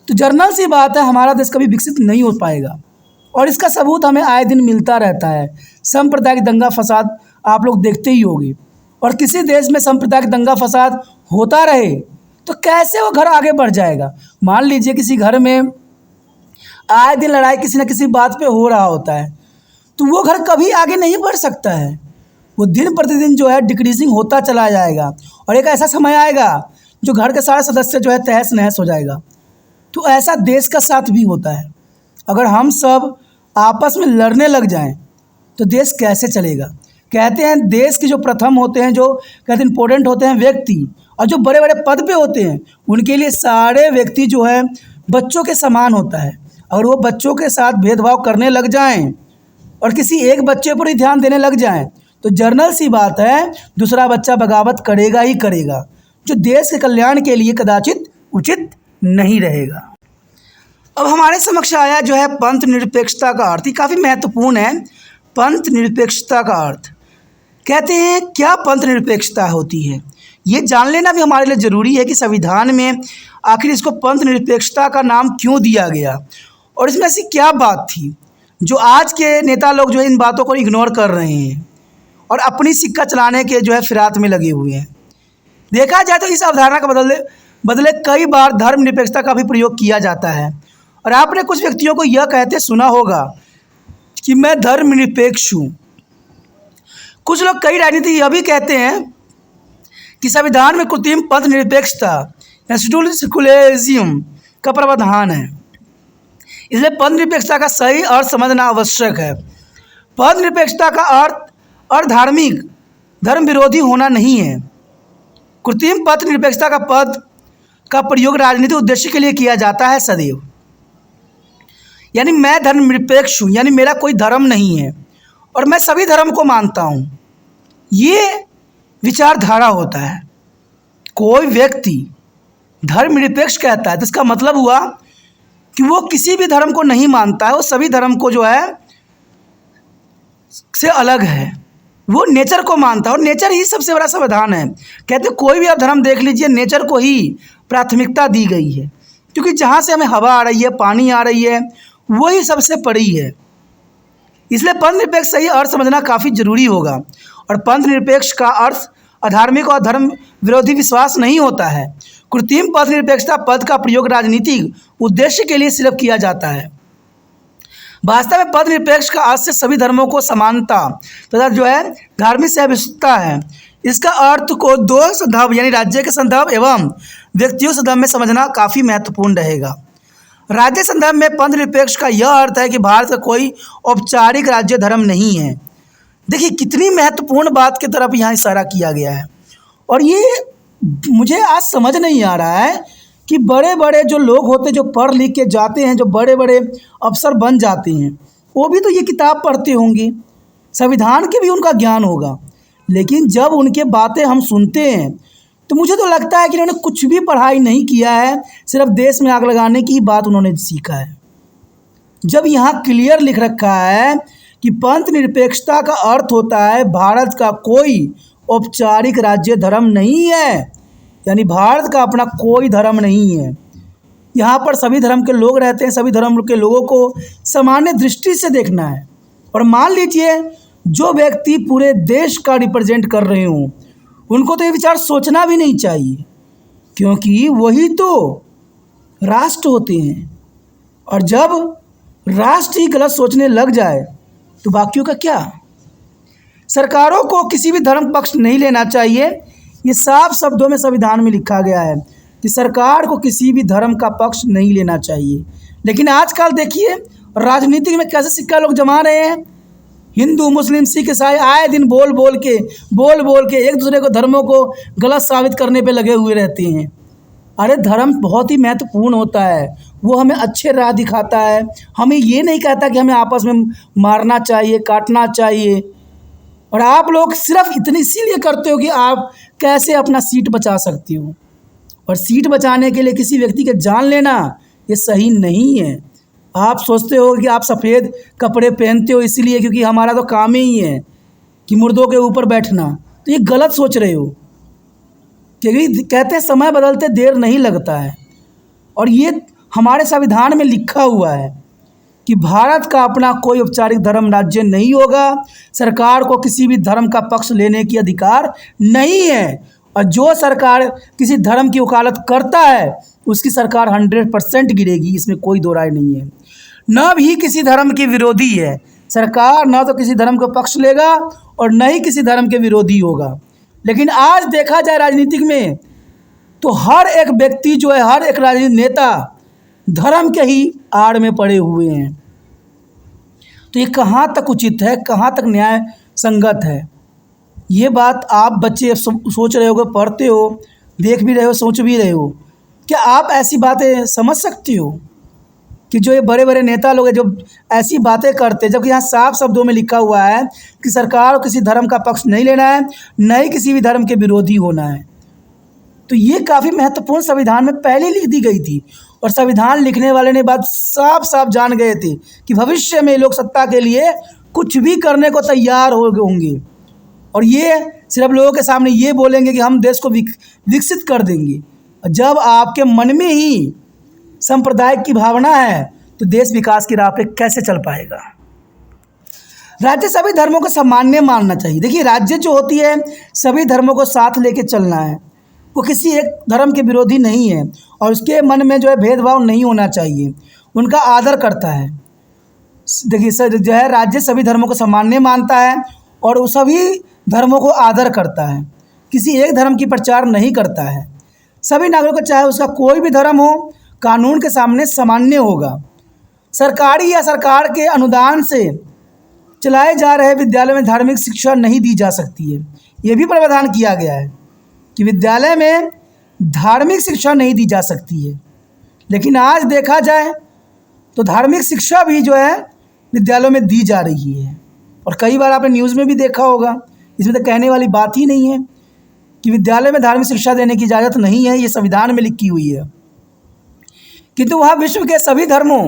तो जर्नल सी बात है, हमारा देश कभी विकसित नहीं हो पाएगा। और इसका सबूत हमें आए दिन मिलता रहता है। सांप्रदायिक दंगा फसाद आप लोग देखते ही होंगे, और किसी देश में सांप्रदायिक दंगा फसाद होता रहे तो कैसे वो घर आगे बढ़ जाएगा। मान लीजिए किसी घर में आए दिन लड़ाई किसी न किसी बात पे हो रहा होता है, तो वो घर कभी आगे नहीं बढ़ सकता है। वो दिन प्रतिदिन जो है डिक्रीजिंग होता चला जाएगा और एक ऐसा समय आएगा जो घर के सारे सदस्य जो है तहस नहस हो जाएगा। तो ऐसा देश का साथ भी होता है। अगर हम सब आपस में लड़ने लग जाएं तो देश कैसे चलेगा। कहते हैं देश के जो प्रथम होते हैं, जो कहते हैं इम्पोर्टेंट होते हैं व्यक्ति, और जो बड़े बड़े पद पे होते हैं उनके लिए सारे व्यक्ति जो है बच्चों के समान होता है। अगर वो बच्चों के साथ भेदभाव करने लग जाएं और किसी एक बच्चे पर ही ध्यान देने लग जाएं तो जर्नल सी बात है दूसरा बच्चा बगावत करेगा ही करेगा, जो देश के कल्याण के लिए कदाचित उचित नहीं रहेगा। अब हमारे समक्ष आया जो है पंथ निरपेक्षता का अर्थ। ये काफ़ी महत्वपूर्ण है। पंथ निरपेक्षता का अर्थ कहते हैं क्या पंथ निरपेक्षता होती है, ये जान लेना भी हमारे लिए ज़रूरी है कि संविधान में आखिर इसको पंथ निरपेक्षता का नाम क्यों दिया गया और इसमें ऐसी क्या बात थी जो आज के नेता लोग जो है इन बातों को इग्नोर कर रहे हैं और अपनी सिक्का चलाने के जो है फिरात में लगे हुए हैं। देखा जाए तो इस अवधारणा का बदले कई बार धर्मनिरपेक्षता का भी प्रयोग किया जाता है। और आपने कुछ व्यक्तियों को यह कहते सुना होगा कि मैं धर्मनिरपेक्ष हूँ। कुछ लोग कई राजनीति यह भी कहते हैं कि संविधान में कृत्रिम पंथ निरपेक्षता सेक्युलरिज्म का प्रावधान है, इसलिए पंथ निरपेक्षता का सही अर्थ समझना आवश्यक है। पंथ निरपेक्षता का अर्थ और धार्मिक धर्म विरोधी होना नहीं है। कृत्रिम पंथ निरपेक्षता का पद का प्रयोग राजनीतिक उद्देश्य के लिए किया जाता है सदैव। यानी मैं धर्मनिरपेक्ष हूँ, यानी मेरा कोई धर्म नहीं है और मैं सभी धर्म को मानता हूँ, ये विचारधारा होता है। कोई व्यक्ति धर्मनिरपेक्ष कहता है तो इसका मतलब हुआ कि वो किसी भी धर्म को नहीं मानता है, वो सभी धर्म को जो है से अलग है, वो नेचर को मानता है और नेचर ही सबसे बड़ा संविधान है। कहते कोई भी आप धर्म देख लीजिए, नेचर को ही प्राथमिकता दी गई है, क्योंकि जहाँ से हमें हवा आ रही है, पानी आ रही है, वही सबसे बड़ी है। इसलिए पंथ निरपेक्ष सही अर्थ समझना काफ़ी जरूरी होगा। और पंथ निरपेक्ष का अर्थ अधार्मिक और धर्म विरोधी विश्वास नहीं होता है। कृत्रिम पंथ निरपेक्षता पद का प्रयोग राजनीतिक उद्देश्य के लिए सिर्फ किया जाता है। वास्तव में पंथ निरपेक्ष का अर्थ से सभी धर्मों को समानता तथा जो है धार्मिक सहिष्णुता है। इसका अर्थ को दो संदर्भ यानी राज्य के संदर्भ एवं व्यक्तियों संदर्भ में समझना काफ़ी महत्वपूर्ण रहेगा। राज्य संदर्भ में पंथ निरपेक्ष का यह अर्थ है कि भारत का कोई औपचारिक राज्य धर्म नहीं है। देखिए कितनी महत्वपूर्ण बात की तरफ यहाँ इशारा किया गया है। और ये मुझे आज समझ नहीं आ रहा है कि बड़े बड़े जो लोग होते जो पढ़ लिख के जाते हैं, जो बड़े बड़े अफसर बन जाते हैं, वो भी तो ये किताब पढ़ते होंगे, संविधान के भी उनका ज्ञान होगा। लेकिन जब उनके बातें हम सुनते हैं तो मुझे तो लगता है कि उन्होंने कुछ भी पढ़ाई नहीं किया है, सिर्फ देश में आग लगाने की बात उन्होंने सीखा है। जब यहाँ क्लियर लिख रखा है कि पंथ निरपेक्षता का अर्थ होता है भारत का कोई औपचारिक राज्य धर्म नहीं है, यानी भारत का अपना कोई धर्म नहीं है। यहाँ पर सभी धर्म के लोग रहते हैं, सभी धर्म के लोगों को सामान्य दृष्टि से देखना है। और मान लीजिए जो व्यक्ति पूरे देश का रिप्रेजेंट कर रहे हों, उनको तो ये विचार सोचना भी नहीं चाहिए, क्योंकि वही तो राष्ट्र होते हैं, और जब राष्ट्र ही गलत सोचने लग जाए तो बाकियों का क्या। सरकारों को किसी भी धर्म पक्ष नहीं लेना चाहिए। ये साफ शब्दों में संविधान में लिखा गया है कि सरकार को किसी भी धर्म का पक्ष नहीं लेना चाहिए। लेकिन आजकल देखिए राजनीति में कैसे सिक्का लोग जमा रहे हैं। हिंदू, मुस्लिम, सिख, ईसाई आए दिन बोल बोल के एक दूसरे को धर्मों को गलत साबित करने पे लगे हुए रहते हैं। अरे धर्म बहुत ही महत्वपूर्ण होता है, वो हमें अच्छे राह दिखाता है। हमें ये नहीं कहता कि हमें आपस में मारना चाहिए, काटना चाहिए। और आप लोग सिर्फ इतनी इसीलिए करते हो कि आप कैसे अपना सीट बचा सकते हो, और सीट बचाने के लिए किसी व्यक्ति के जान लेना ये सही नहीं है। आप सोचते हो कि आप सफ़ेद कपड़े पहनते हो इसलिए क्योंकि हमारा तो काम ही है कि मुर्दों के ऊपर बैठना, तो ये गलत सोच रहे हो। क्योंकि कहते हैं समय बदलते देर नहीं लगता है, और ये हमारे संविधान में लिखा हुआ है कि भारत का अपना कोई औपचारिक धर्म राज्य नहीं होगा। सरकार को किसी भी धर्म का पक्ष लेने की अधिकार नहीं है, और जो सरकार किसी धर्म की वकालत करता है उसकी सरकार 100% गिरेगी, इसमें कोई दो राय नहीं है। न भी किसी धर्म के विरोधी है सरकार, न तो किसी धर्म का पक्ष लेगा और न ही किसी धर्म के विरोधी होगा। लेकिन आज देखा जाए राजनीतिक में तो हर एक व्यक्ति जो है, हर एक राजनीतिक नेता धर्म के ही आड़ में पड़े हुए हैं। तो ये कहाँ तक उचित है, कहाँ तक न्याय संगत है। ये बात आप बच्चे सोच रहे हो, पढ़ते हो, देख भी रहे हो, सोच भी रहे हो। क्या आप ऐसी बातें समझ सकते हो कि जो ये बड़े बड़े नेता लोग हैं जो ऐसी बातें करते हैं, जबकि यहाँ साफ शब्दों में लिखा हुआ है कि सरकार को किसी धर्म का पक्ष नहीं लेना है, न ही किसी भी धर्म के विरोधी होना है। तो ये काफ़ी महत्वपूर्ण संविधान में पहले लिख दी गई थी, और संविधान लिखने वाले ने बात साफ साफ जान गए थे कि भविष्य में लोग सत्ता के लिए कुछ भी करने को तैयार होंगे, और ये सिर्फ लोगों के सामने ये बोलेंगे कि हम देश को विकसित कर देंगे। जब आपके मन में ही सांप्रदायिक की भावना है तो देश विकास की राह पे कैसे चल पाएगा। राज्य सभी धर्मों को सामान्य मानना चाहिए। देखिए राज्य जो होती है सभी धर्मों को साथ लेके चलना है, वो किसी एक धर्म के विरोधी नहीं है, और उसके मन में जो है भेदभाव नहीं होना चाहिए, उनका आदर करता है। देखिए सर जो है राज्य सभी धर्मों को सामान्य मानता है और वो सभी धर्मों को आदर करता है, किसी एक धर्म की प्रचार नहीं करता है। सभी नागरिकों को चाहे उसका कोई भी धर्म हो कानून के सामने सामान्य होगा। सरकारी या सरकार के अनुदान से चलाए जा रहे विद्यालयों में धार्मिक शिक्षा नहीं दी जा सकती है। ये भी प्रावधान किया गया है कि विद्यालय में धार्मिक शिक्षा नहीं दी जा सकती है। लेकिन आज देखा जाए तो धार्मिक शिक्षा भी जो है विद्यालयों में दी जा रही है, और कई बार आपने न्यूज़ में भी देखा होगा। इसमें तो कहने वाली बात ही नहीं है कि विद्यालय में धार्मिक शिक्षा देने की इजाज़त नहीं है, ये संविधान में लिखी हुई है। किंतु वहाँ विश्व के सभी धर्मों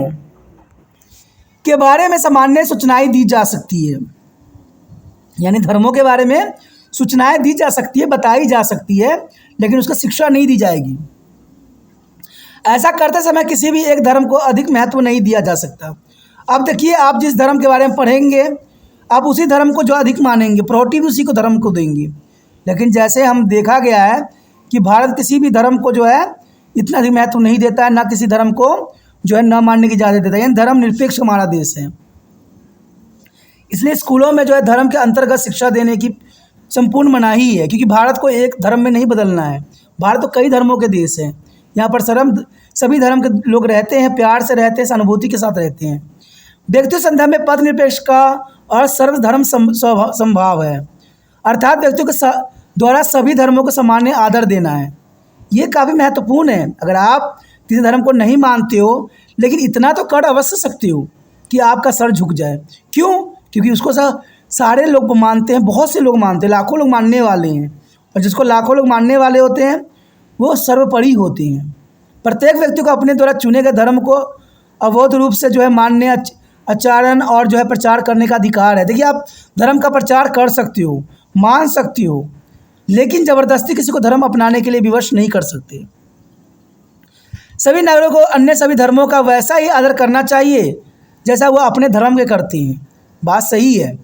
के बारे में सामान्य सूचनाएं दी जा सकती है, यानी धर्मों के बारे में सूचनाएं दी जा सकती है, बताई जा सकती है, लेकिन उसका शिक्षा नहीं दी जाएगी। ऐसा करते समय किसी भी एक धर्म को अधिक महत्व नहीं दिया जा सकता। अब देखिए आप जिस धर्म के बारे में पढ़ेंगे आप उसी धर्म को जो अधिक मानेंगे, प्रायोरिटी भी उसी को धर्म को देंगे। लेकिन जैसे हम देखा गया है कि भारत किसी भी धर्म को जो है इतना अधिक महत्व नहीं देता है, ना किसी धर्म को जो है न मानने की इजाज़त देता है, यानी धर्म निरपेक्ष हमारा देश है। इसलिए स्कूलों में जो है धर्म के अंतर्गत शिक्षा देने की संपूर्ण मनाही है, क्योंकि भारत को एक धर्म में नहीं बदलना है। भारत तो कई धर्मों के देश है, यहाँ पर सभी धर्म के लोग रहते हैं, प्यार से रहते हैं, सहानुभूति के साथ रहते हैं। व्यक्ति संदर्भ में पद निरपेक्ष का और सर्वधर्म संभाव है, अर्थात व्यक्तियों के द्वारा सभी धर्मों को सामान्य आदर देना है। ये काफ़ी महत्वपूर्ण है। अगर आप किसी धर्म को नहीं मानते हो, लेकिन इतना तो कर अवश्य सकते हो कि आपका सर झुक जाए। क्यों? क्योंकि उसको सारे लोग मानते हैं, बहुत से लोग मानते हैं, लाखों लोग मानने वाले हैं, और जिसको लाखों लोग मानने वाले होते हैं वो सर्वोपरि होते हैं। प्रत्येक व्यक्ति को अपने द्वारा चुने गए धर्म को अवैध रूप से जो है मानने, आचरण और जो है प्रचार करने का अधिकार है। देखिए आप धर्म का प्रचार कर सकते हो, मान सकते हो, लेकिन ज़बरदस्ती किसी को धर्म अपनाने के लिए विवश नहीं कर सकते। सभी नागरिकों को अन्य सभी धर्मों का वैसा ही आदर करना चाहिए जैसा वो अपने धर्म के करते हैं। बात सही है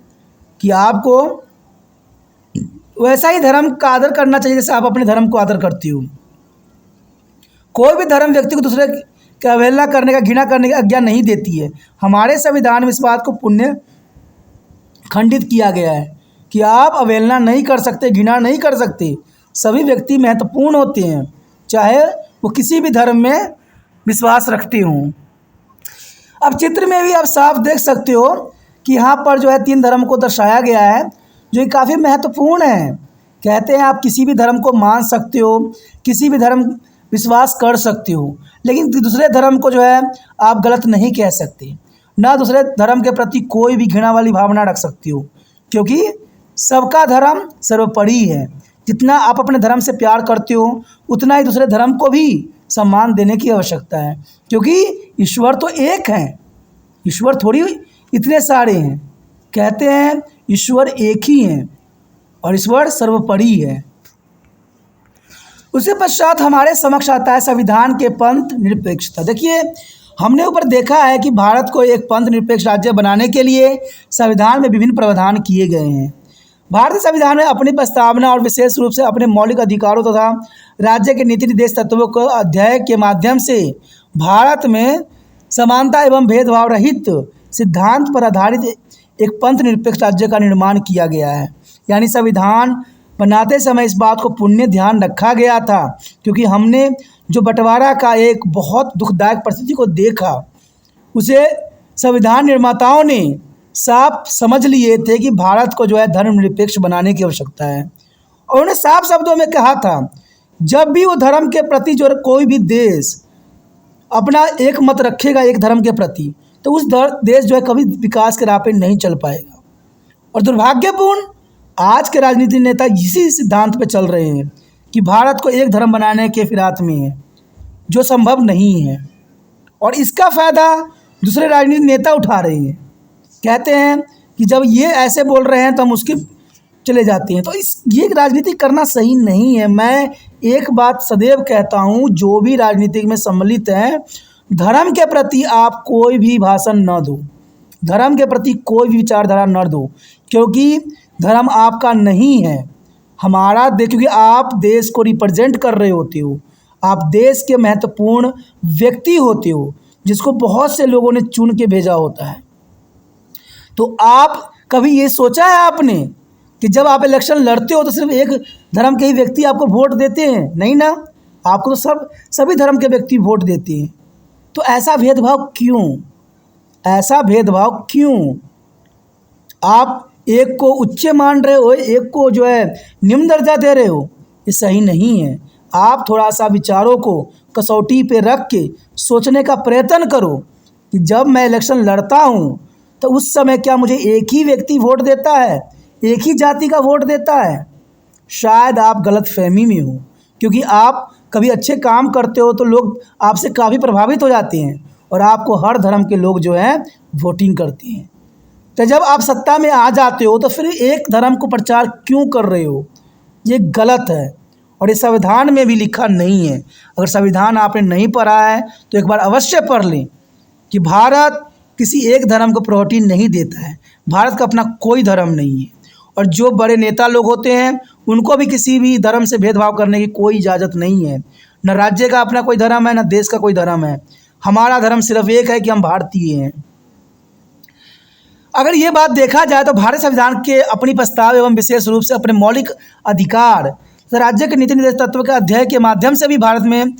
कि आपको वैसा ही धर्म का आदर करना चाहिए जैसे आप अपने धर्म को आदर करते हो। कोई भी धर्म व्यक्ति को दूसरे कि अवहेलना करने का, घृणा करने की आज्ञा नहीं देती है। हमारे संविधान में इस बात को पुण्य खंडित किया गया है कि आप अवहेलना नहीं कर सकते, घृणा नहीं कर सकते। सभी व्यक्ति महत्वपूर्ण होते हैं, चाहे वो किसी भी धर्म में विश्वास रखते हों। अब चित्र में भी आप साफ देख सकते हो कि यहाँ पर जो है 3 धर्म को दर्शाया गया है, जो कि काफ़ी महत्वपूर्ण है। कहते हैं आप किसी भी धर्म को मान सकते हो, किसी भी धर्म विश्वास कर सकते हो, लेकिन दूसरे धर्म को जो है आप गलत नहीं कह सकते, ना दूसरे धर्म के प्रति कोई भी घृणा वाली भावना रख सकते हो, क्योंकि सबका धर्म सर्वोपरि है। जितना आप अपने धर्म से प्यार करते हो, उतना ही दूसरे धर्म को भी सम्मान देने की आवश्यकता है, क्योंकि ईश्वर तो एक है, ईश्वर थोड़ी इतने सारे हैं। कहते हैं ईश्वर एक ही हैं और ईश्वर सर्वोपरि है। उसके पश्चात हमारे समक्ष आता है संविधान के पंथ निरपेक्षता। देखिए, हमने ऊपर देखा है कि भारत को एक पंथ निरपेक्ष राज्य बनाने के लिए संविधान में विभिन्न प्रावधान किए गए हैं। भारतीय संविधान में अपनी प्रस्तावना और विशेष रूप से अपने मौलिक अधिकारों तथा राज्य के नीति निर्देश तत्वों को अध्याय के माध्यम से भारत में समानता एवं भेदभाव रहित सिद्धांत पर आधारित एक पंथ निरपेक्ष राज्य का निर्माण किया गया है। यानी संविधान बनाते समय इस बात को पुण्य ध्यान रखा गया था, क्योंकि हमने जो बंटवारा का एक बहुत दुखदायक परिस्थिति को देखा, उसे संविधान निर्माताओं ने साफ समझ लिए थे कि भारत को जो है धर्मनिरपेक्ष बनाने की आवश्यकता है। और उन्होंने साफ शब्दों में कहा था, जब भी वो धर्म के प्रति जो कोई भी देश अपना एक मत रखेगा एक धर्म के प्रति, तो उस देश जो है कभी विकास के राह पे नहीं चल पाएगा। और दुर्भाग्यपूर्ण आज के राजनीतिक नेता इसी सिद्धांत पे चल रहे हैं कि भारत को एक धर्म बनाने के फिराक में है, जो संभव नहीं है। और इसका फ़ायदा दूसरे राजनीतिक नेता उठा रहे हैं। कहते हैं कि जब ये ऐसे बोल रहे हैं तो हम उसके चले जाते हैं। तो ये राजनीति करना सही नहीं है। मैं एक बात सदैव कहता हूँ, जो भी राजनीति में सम्मिलित हैं, धर्म के प्रति आप कोई भी भाषण न दो, धर्म के प्रति कोई भी विचारधारा न दो, क्योंकि धर्म आपका नहीं है, हमारा क्योंकि आप देश को रिप्रेजेंट कर रहे होते हो, आप देश के महत्वपूर्ण व्यक्ति होते हो, जिसको बहुत से लोगों ने चुन के भेजा होता है। तो आप कभी ये सोचा है आपने कि जब आप इलेक्शन लड़ते हो तो सिर्फ एक धर्म के ही व्यक्ति आपको वोट देते हैं? नहीं ना, आपको तो सभी धर्म के व्यक्ति वोट देते हैं। तो ऐसा भेदभाव क्यों? ऐसा भेदभाव क्यों? आप एक को उच्च मान रहे हो, एक को जो है निम्न दर्जा दे रहे हो, ये सही नहीं है। आप थोड़ा सा विचारों को कसौटी पे रख के सोचने का प्रयत्न करो कि जब मैं इलेक्शन लड़ता हूँ तो उस समय क्या मुझे एक ही व्यक्ति वोट देता है, एक ही जाति का वोट देता है? शायद आप गलतफहमी में हो, क्योंकि आप कभी अच्छे काम करते हो तो लोग आपसे काफ़ी प्रभावित हो जाते हैं और आपको हर धर्म के लोग जो हैं वोटिंग करते हैं। तो जब आप सत्ता में आ जाते हो तो फिर एक धर्म को प्रचार क्यों कर रहे हो? ये गलत है और ये संविधान में भी लिखा नहीं है। अगर संविधान आपने नहीं पढ़ा है तो एक बार अवश्य पढ़ लें कि भारत किसी एक धर्म को प्रायोरिटी नहीं देता है। भारत का अपना कोई धर्म नहीं है और जो बड़े नेता लोग होते हैं उनको भी किसी भी धर्म से भेदभाव करने की कोई इजाज़त नहीं है। न राज्य का अपना कोई धर्म है, न देश का कोई धर्म है। हमारा धर्म सिर्फ एक है कि हम भारतीय हैं। अगर ये बात देखा जाए तो भारतीय संविधान के अपनी प्रस्ताव एवं विशेष रूप से अपने मौलिक अधिकार तो राज्य के नीति निर्देश तत्व के अध्ययन के माध्यम से भी भारत में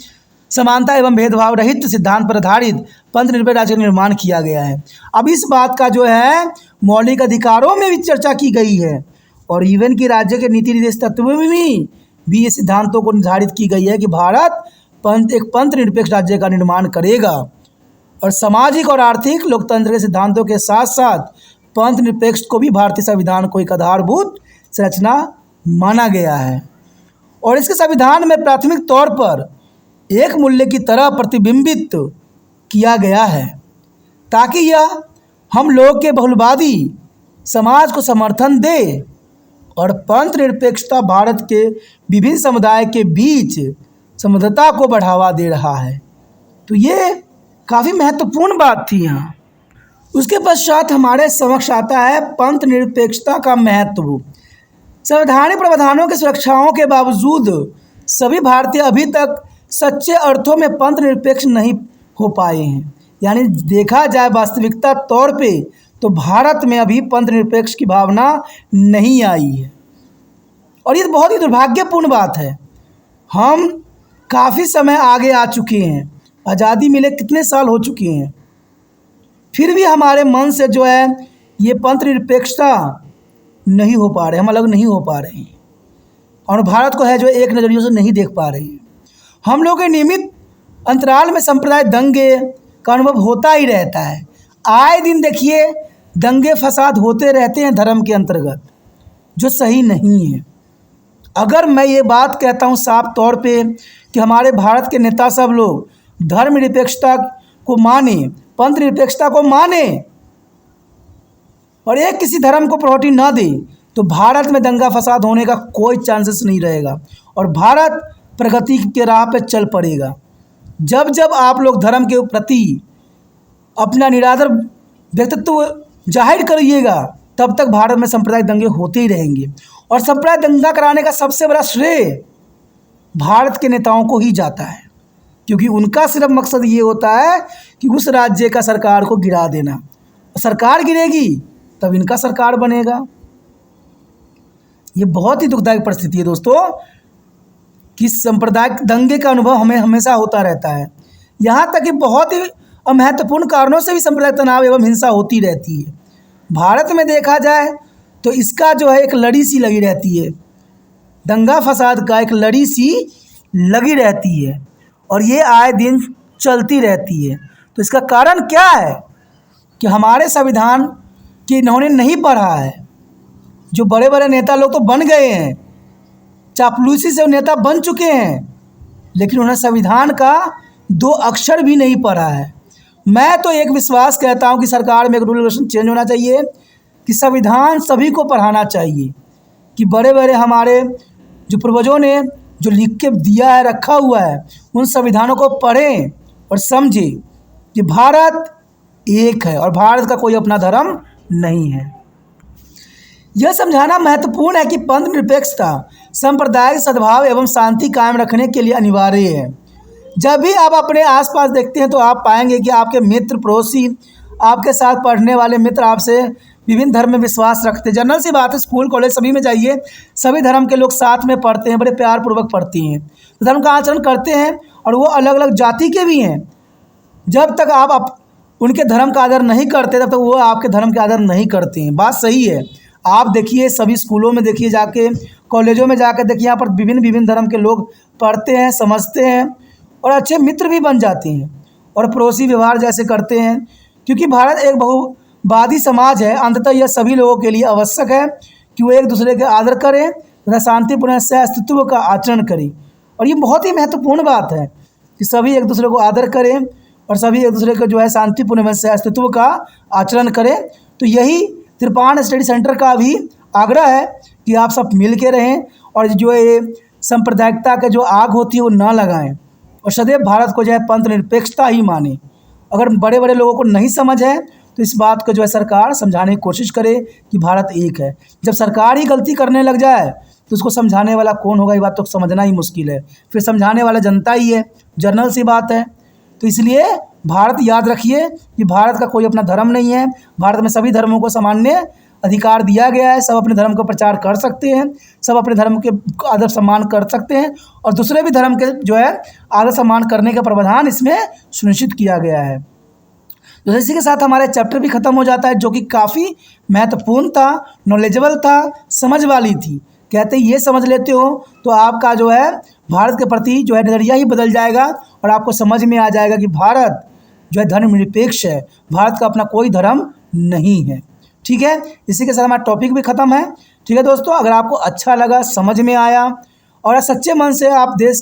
समानता एवं भेदभाव रहित सिद्धांत पर आधारित पंथ निरपेक्ष राज्य का निर्माण किया गया है। अब इस बात का जो है मौलिक अधिकारों में भी चर्चा की गई है और इवन कि राज्य के नीति निर्देश तत्वों में भी ये सिद्धांतों को निर्धारित की गई है कि भारत एक पंथ निरपेक्ष राज्य का निर्माण करेगा और सामाजिक और आर्थिक लोकतंत्र के सिद्धांतों के साथ साथ पंथ निरपेक्ष को भी भारतीय संविधान को एक आधारभूत संरचना माना गया है। और इसके संविधान में प्राथमिक तौर पर एक मूल्य की तरह प्रतिबिंबित किया गया है ताकि यह हम लोग के बहुलवादी समाज को समर्थन दे और पंथ निरपेक्षता भारत के विभिन्न समुदाय के बीच समृद्धता को बढ़ावा दे रहा है। तो ये काफ़ी महत्वपूर्ण बात थी यहाँ। उसके पश्चात हमारे समक्ष आता है पंथ निरपेक्षता का महत्व। संवैधानिक प्रावधानों की सुरक्षाओं के बावजूद सभी भारतीय अभी तक सच्चे अर्थों में पंथ निरपेक्ष नहीं हो पाए हैं। यानी देखा जाए वास्तविकता तौर पे तो भारत में अभी पंथ निरपेक्ष की भावना नहीं आई है, और ये बहुत ही दुर्भाग्यपूर्ण बात है। हम काफ़ी समय आगे आ चुके हैं, आज़ादी मिले कितने साल हो चुके हैं, फिर भी हमारे मन से जो है ये पंथ निरपेक्षता नहीं हो पा रहे, हम अलग नहीं हो पा रहे हैं, और भारत को है जो एक नज़रियों से नहीं देख पा रहे हैं। हम लोग के नियमित अंतराल में सांप्रदायिक दंगे का अनुभव होता ही रहता है। आए दिन देखिए दंगे फसाद होते रहते हैं धर्म के अंतर्गत, जो सही नहीं है। अगर मैं ये बात कहता हूँ साफ तौर पे कि हमारे भारत के नेता सब लोग धर्म निरपेक्षता को माने, पंथ निरपेक्षता को माने और एक किसी धर्म को प्रायोरिटी ना दे, तो भारत में दंगा फसाद होने का कोई चांसेस नहीं रहेगा और भारत प्रगति के राह पे चल पड़ेगा। जब जब आप लोग धर्म के प्रति अपना निरादर व्यक्तित्व जाहिर करिएगा, तब तक भारत में सांप्रदायिक दंगे होते ही रहेंगे, और सांप्रदायिक दंगा कराने का सबसे बड़ा श्रेय भारत के नेताओं को ही जाता है, क्योंकि उनका सिर्फ मकसद ये होता है कि उस राज्य का सरकार को गिरा देना। सरकार गिरेगी तब इनका सरकार बनेगा। ये बहुत ही दुखदायक परिस्थिति है दोस्तों कि सांप्रदायिक दंगे का अनुभव हमें हमेशा होता रहता है। यहाँ तक कि बहुत ही महत्वपूर्ण कारणों से भी सांप्रदायिक तनाव एवं हिंसा होती रहती है। भारत में देखा जाए तो इसका जो है एक लड़ी सी लगी रहती है, दंगा फसाद का एक लड़ी सी लगी रहती है, और ये आए दिन चलती रहती है। तो इसका कारण क्या है कि हमारे संविधान कि इन्होंने नहीं पढ़ा है। जो बड़े बड़े नेता लोग तो बन गए हैं, चापलूसी से नेता बन चुके हैं, लेकिन उन्हें संविधान का 2 अक्षर भी नहीं पढ़ा है। मैं तो एक विश्वास कहता हूं कि सरकार में एक रूल रेगुलेशन चेंज होना चाहिए कि संविधान सभी को पढ़ाना चाहिए, कि बड़े बड़े हमारे जो पूर्वजों ने जो लिख के दिया है, रखा हुआ है, उन संविधानों को पढ़ें और समझें कि भारत एक है और भारत का कोई अपना धर्म नहीं है। यह समझाना महत्वपूर्ण है कि पंथ निरपेक्षता सांप्रदायिक सद्भाव एवं शांति कायम रखने के लिए अनिवार्य है। जब भी आप अपने आसपास देखते हैं तो आप पाएंगे कि आपके मित्र, पड़ोसी, आपके साथ पढ़ने वाले मित्र आपसे विभिन्न धर्म में विश्वास रखते हैं। जनरल सी बात है, स्कूल कॉलेज सभी में जाइए, सभी धर्म के लोग साथ में पढ़ते हैं, बड़े प्यार पूर्वक पढ़ते हैं, धर्म का आचरण करते हैं, और वो अलग अलग जाति के भी हैं। जब तक आप उनके धर्म का आदर नहीं करते तब तक वो आपके धर्म का आदर नहीं करते हैं। बात सही है। आप देखिए सभी स्कूलों में देखिए, जाके कॉलेजों में जाकर देखिए, यहाँ पर विभिन्न धर्म के लोग पढ़ते हैं, समझते हैं और अच्छे मित्र भी बन जाते हैं और पड़ोसी व्यवहार जैसे करते हैं। क्योंकि भारत एक बहुवादी समाज है, अंततः यह सभी लोगों के लिए आवश्यक है कि वो एक दूसरे का आदर करें तथा शांतिपूर्ण सह-अस्तित्व का आचरण करें। और ये बहुत ही महत्वपूर्ण बात है कि सभी एक दूसरे को आदर करें और सभी एक दूसरे को जो है शांतिपूर्ण सह-अस्तित्व का आचरण करें। तो यही त्रिपाण स्टडी सेंटर का भी आग्रह है कि आप सब मिल के रहें और जो ये सांप्रदायिकता का जो आग होती है वो ना लगाएं और सदैव भारत को जो है पंथ निरपेक्षता ही माने। अगर बड़े बड़े लोगों को नहीं समझ है तो इस बात को जो है सरकार समझाने की कोशिश करे कि भारत एक है। जब सरकार ही गलती करने लग जाए तो उसको समझाने वाला कौन होगा, ये बात तो समझना ही मुश्किल है। फिर समझाने वाला जनता ही है, जनरल सी बात है। तो इसलिए भारत याद रखिए कि भारत का कोई अपना धर्म नहीं है। भारत में सभी धर्मों को सामान्य अधिकार दिया गया है। सब अपने धर्म का प्रचार कर सकते हैं, सब अपने धर्म के आदर सम्मान कर सकते हैं और दूसरे भी धर्म के जो है आदर सम्मान करने का प्रावधान इसमें सुनिश्चित किया गया है। तो इसी के साथ हमारा चैप्टर भी ख़त्म हो जाता है, जो कि काफ़ी महत्वपूर्ण था, नॉलेजेबल था, समझ वाली थी। कहते ये समझ लेते हो तो आपका जो है भारत के प्रति जो है नज़रिया ही बदल जाएगा और आपको समझ में आ जाएगा कि भारत जो है धर्मनिरपेक्ष है, भारत का अपना कोई धर्म नहीं है। ठीक है, इसी के साथ हमारा टॉपिक भी ख़त्म है। ठीक है दोस्तों, अगर आपको अच्छा लगा, समझ में आया और सच्चे मन से आप देश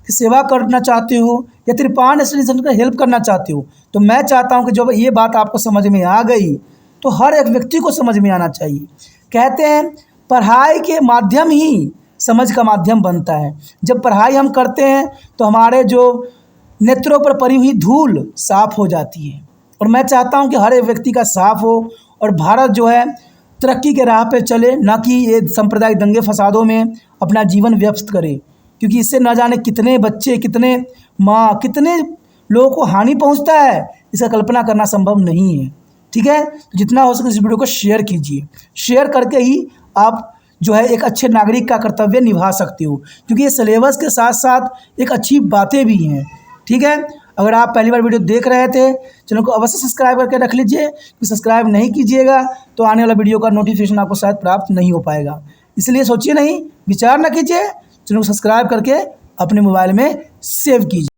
की सेवा करना चाहते हो या त्रिपाण स्टडी सेंटर का हेल्प करना चाहते हो, तो मैं चाहता हूं कि जब ये बात आपको समझ में आ गई तो हर एक व्यक्ति को समझ में आना चाहिए। कहते हैं पढ़ाई के माध्यम ही समझ का माध्यम बनता है। जब पढ़ाई हम करते हैं तो हमारे जो नेत्रों पर पड़ी हुई धूल साफ़ हो जाती है और मैं चाहता हूं कि हर एक व्यक्ति का साफ़ हो और भारत जो है तरक्की के राह पे चले, ना कि ये सांप्रदायिक दंगे फसादों में अपना जीवन व्यस्त करे। क्योंकि इससे न जाने कितने बच्चे, कितने माँ, कितने लोगों को हानि पहुंचता है, इसका कल्पना करना संभव नहीं है। ठीक है, तो जितना हो सके इस वीडियो को शेयर कीजिए। शेयर करके ही आप जो है एक अच्छे नागरिक का कर्तव्य निभा सकते हो, क्योंकि ये सिलेबस के साथ साथ एक अच्छी बातें भी हैं। ठीक है, अगर आप पहली बार वीडियो देख रहे थे, चैनल को अवश्य सब्सक्राइब करके रख लीजिए, कि सब्सक्राइब नहीं कीजिएगा तो आने वाला वीडियो का नोटिफिकेशन आपको शायद प्राप्त नहीं हो पाएगा। इसलिए सोचिए नहीं, विचार न कीजिए, चैनल को सब्सक्राइब करके अपने मोबाइल में सेव कीजिए।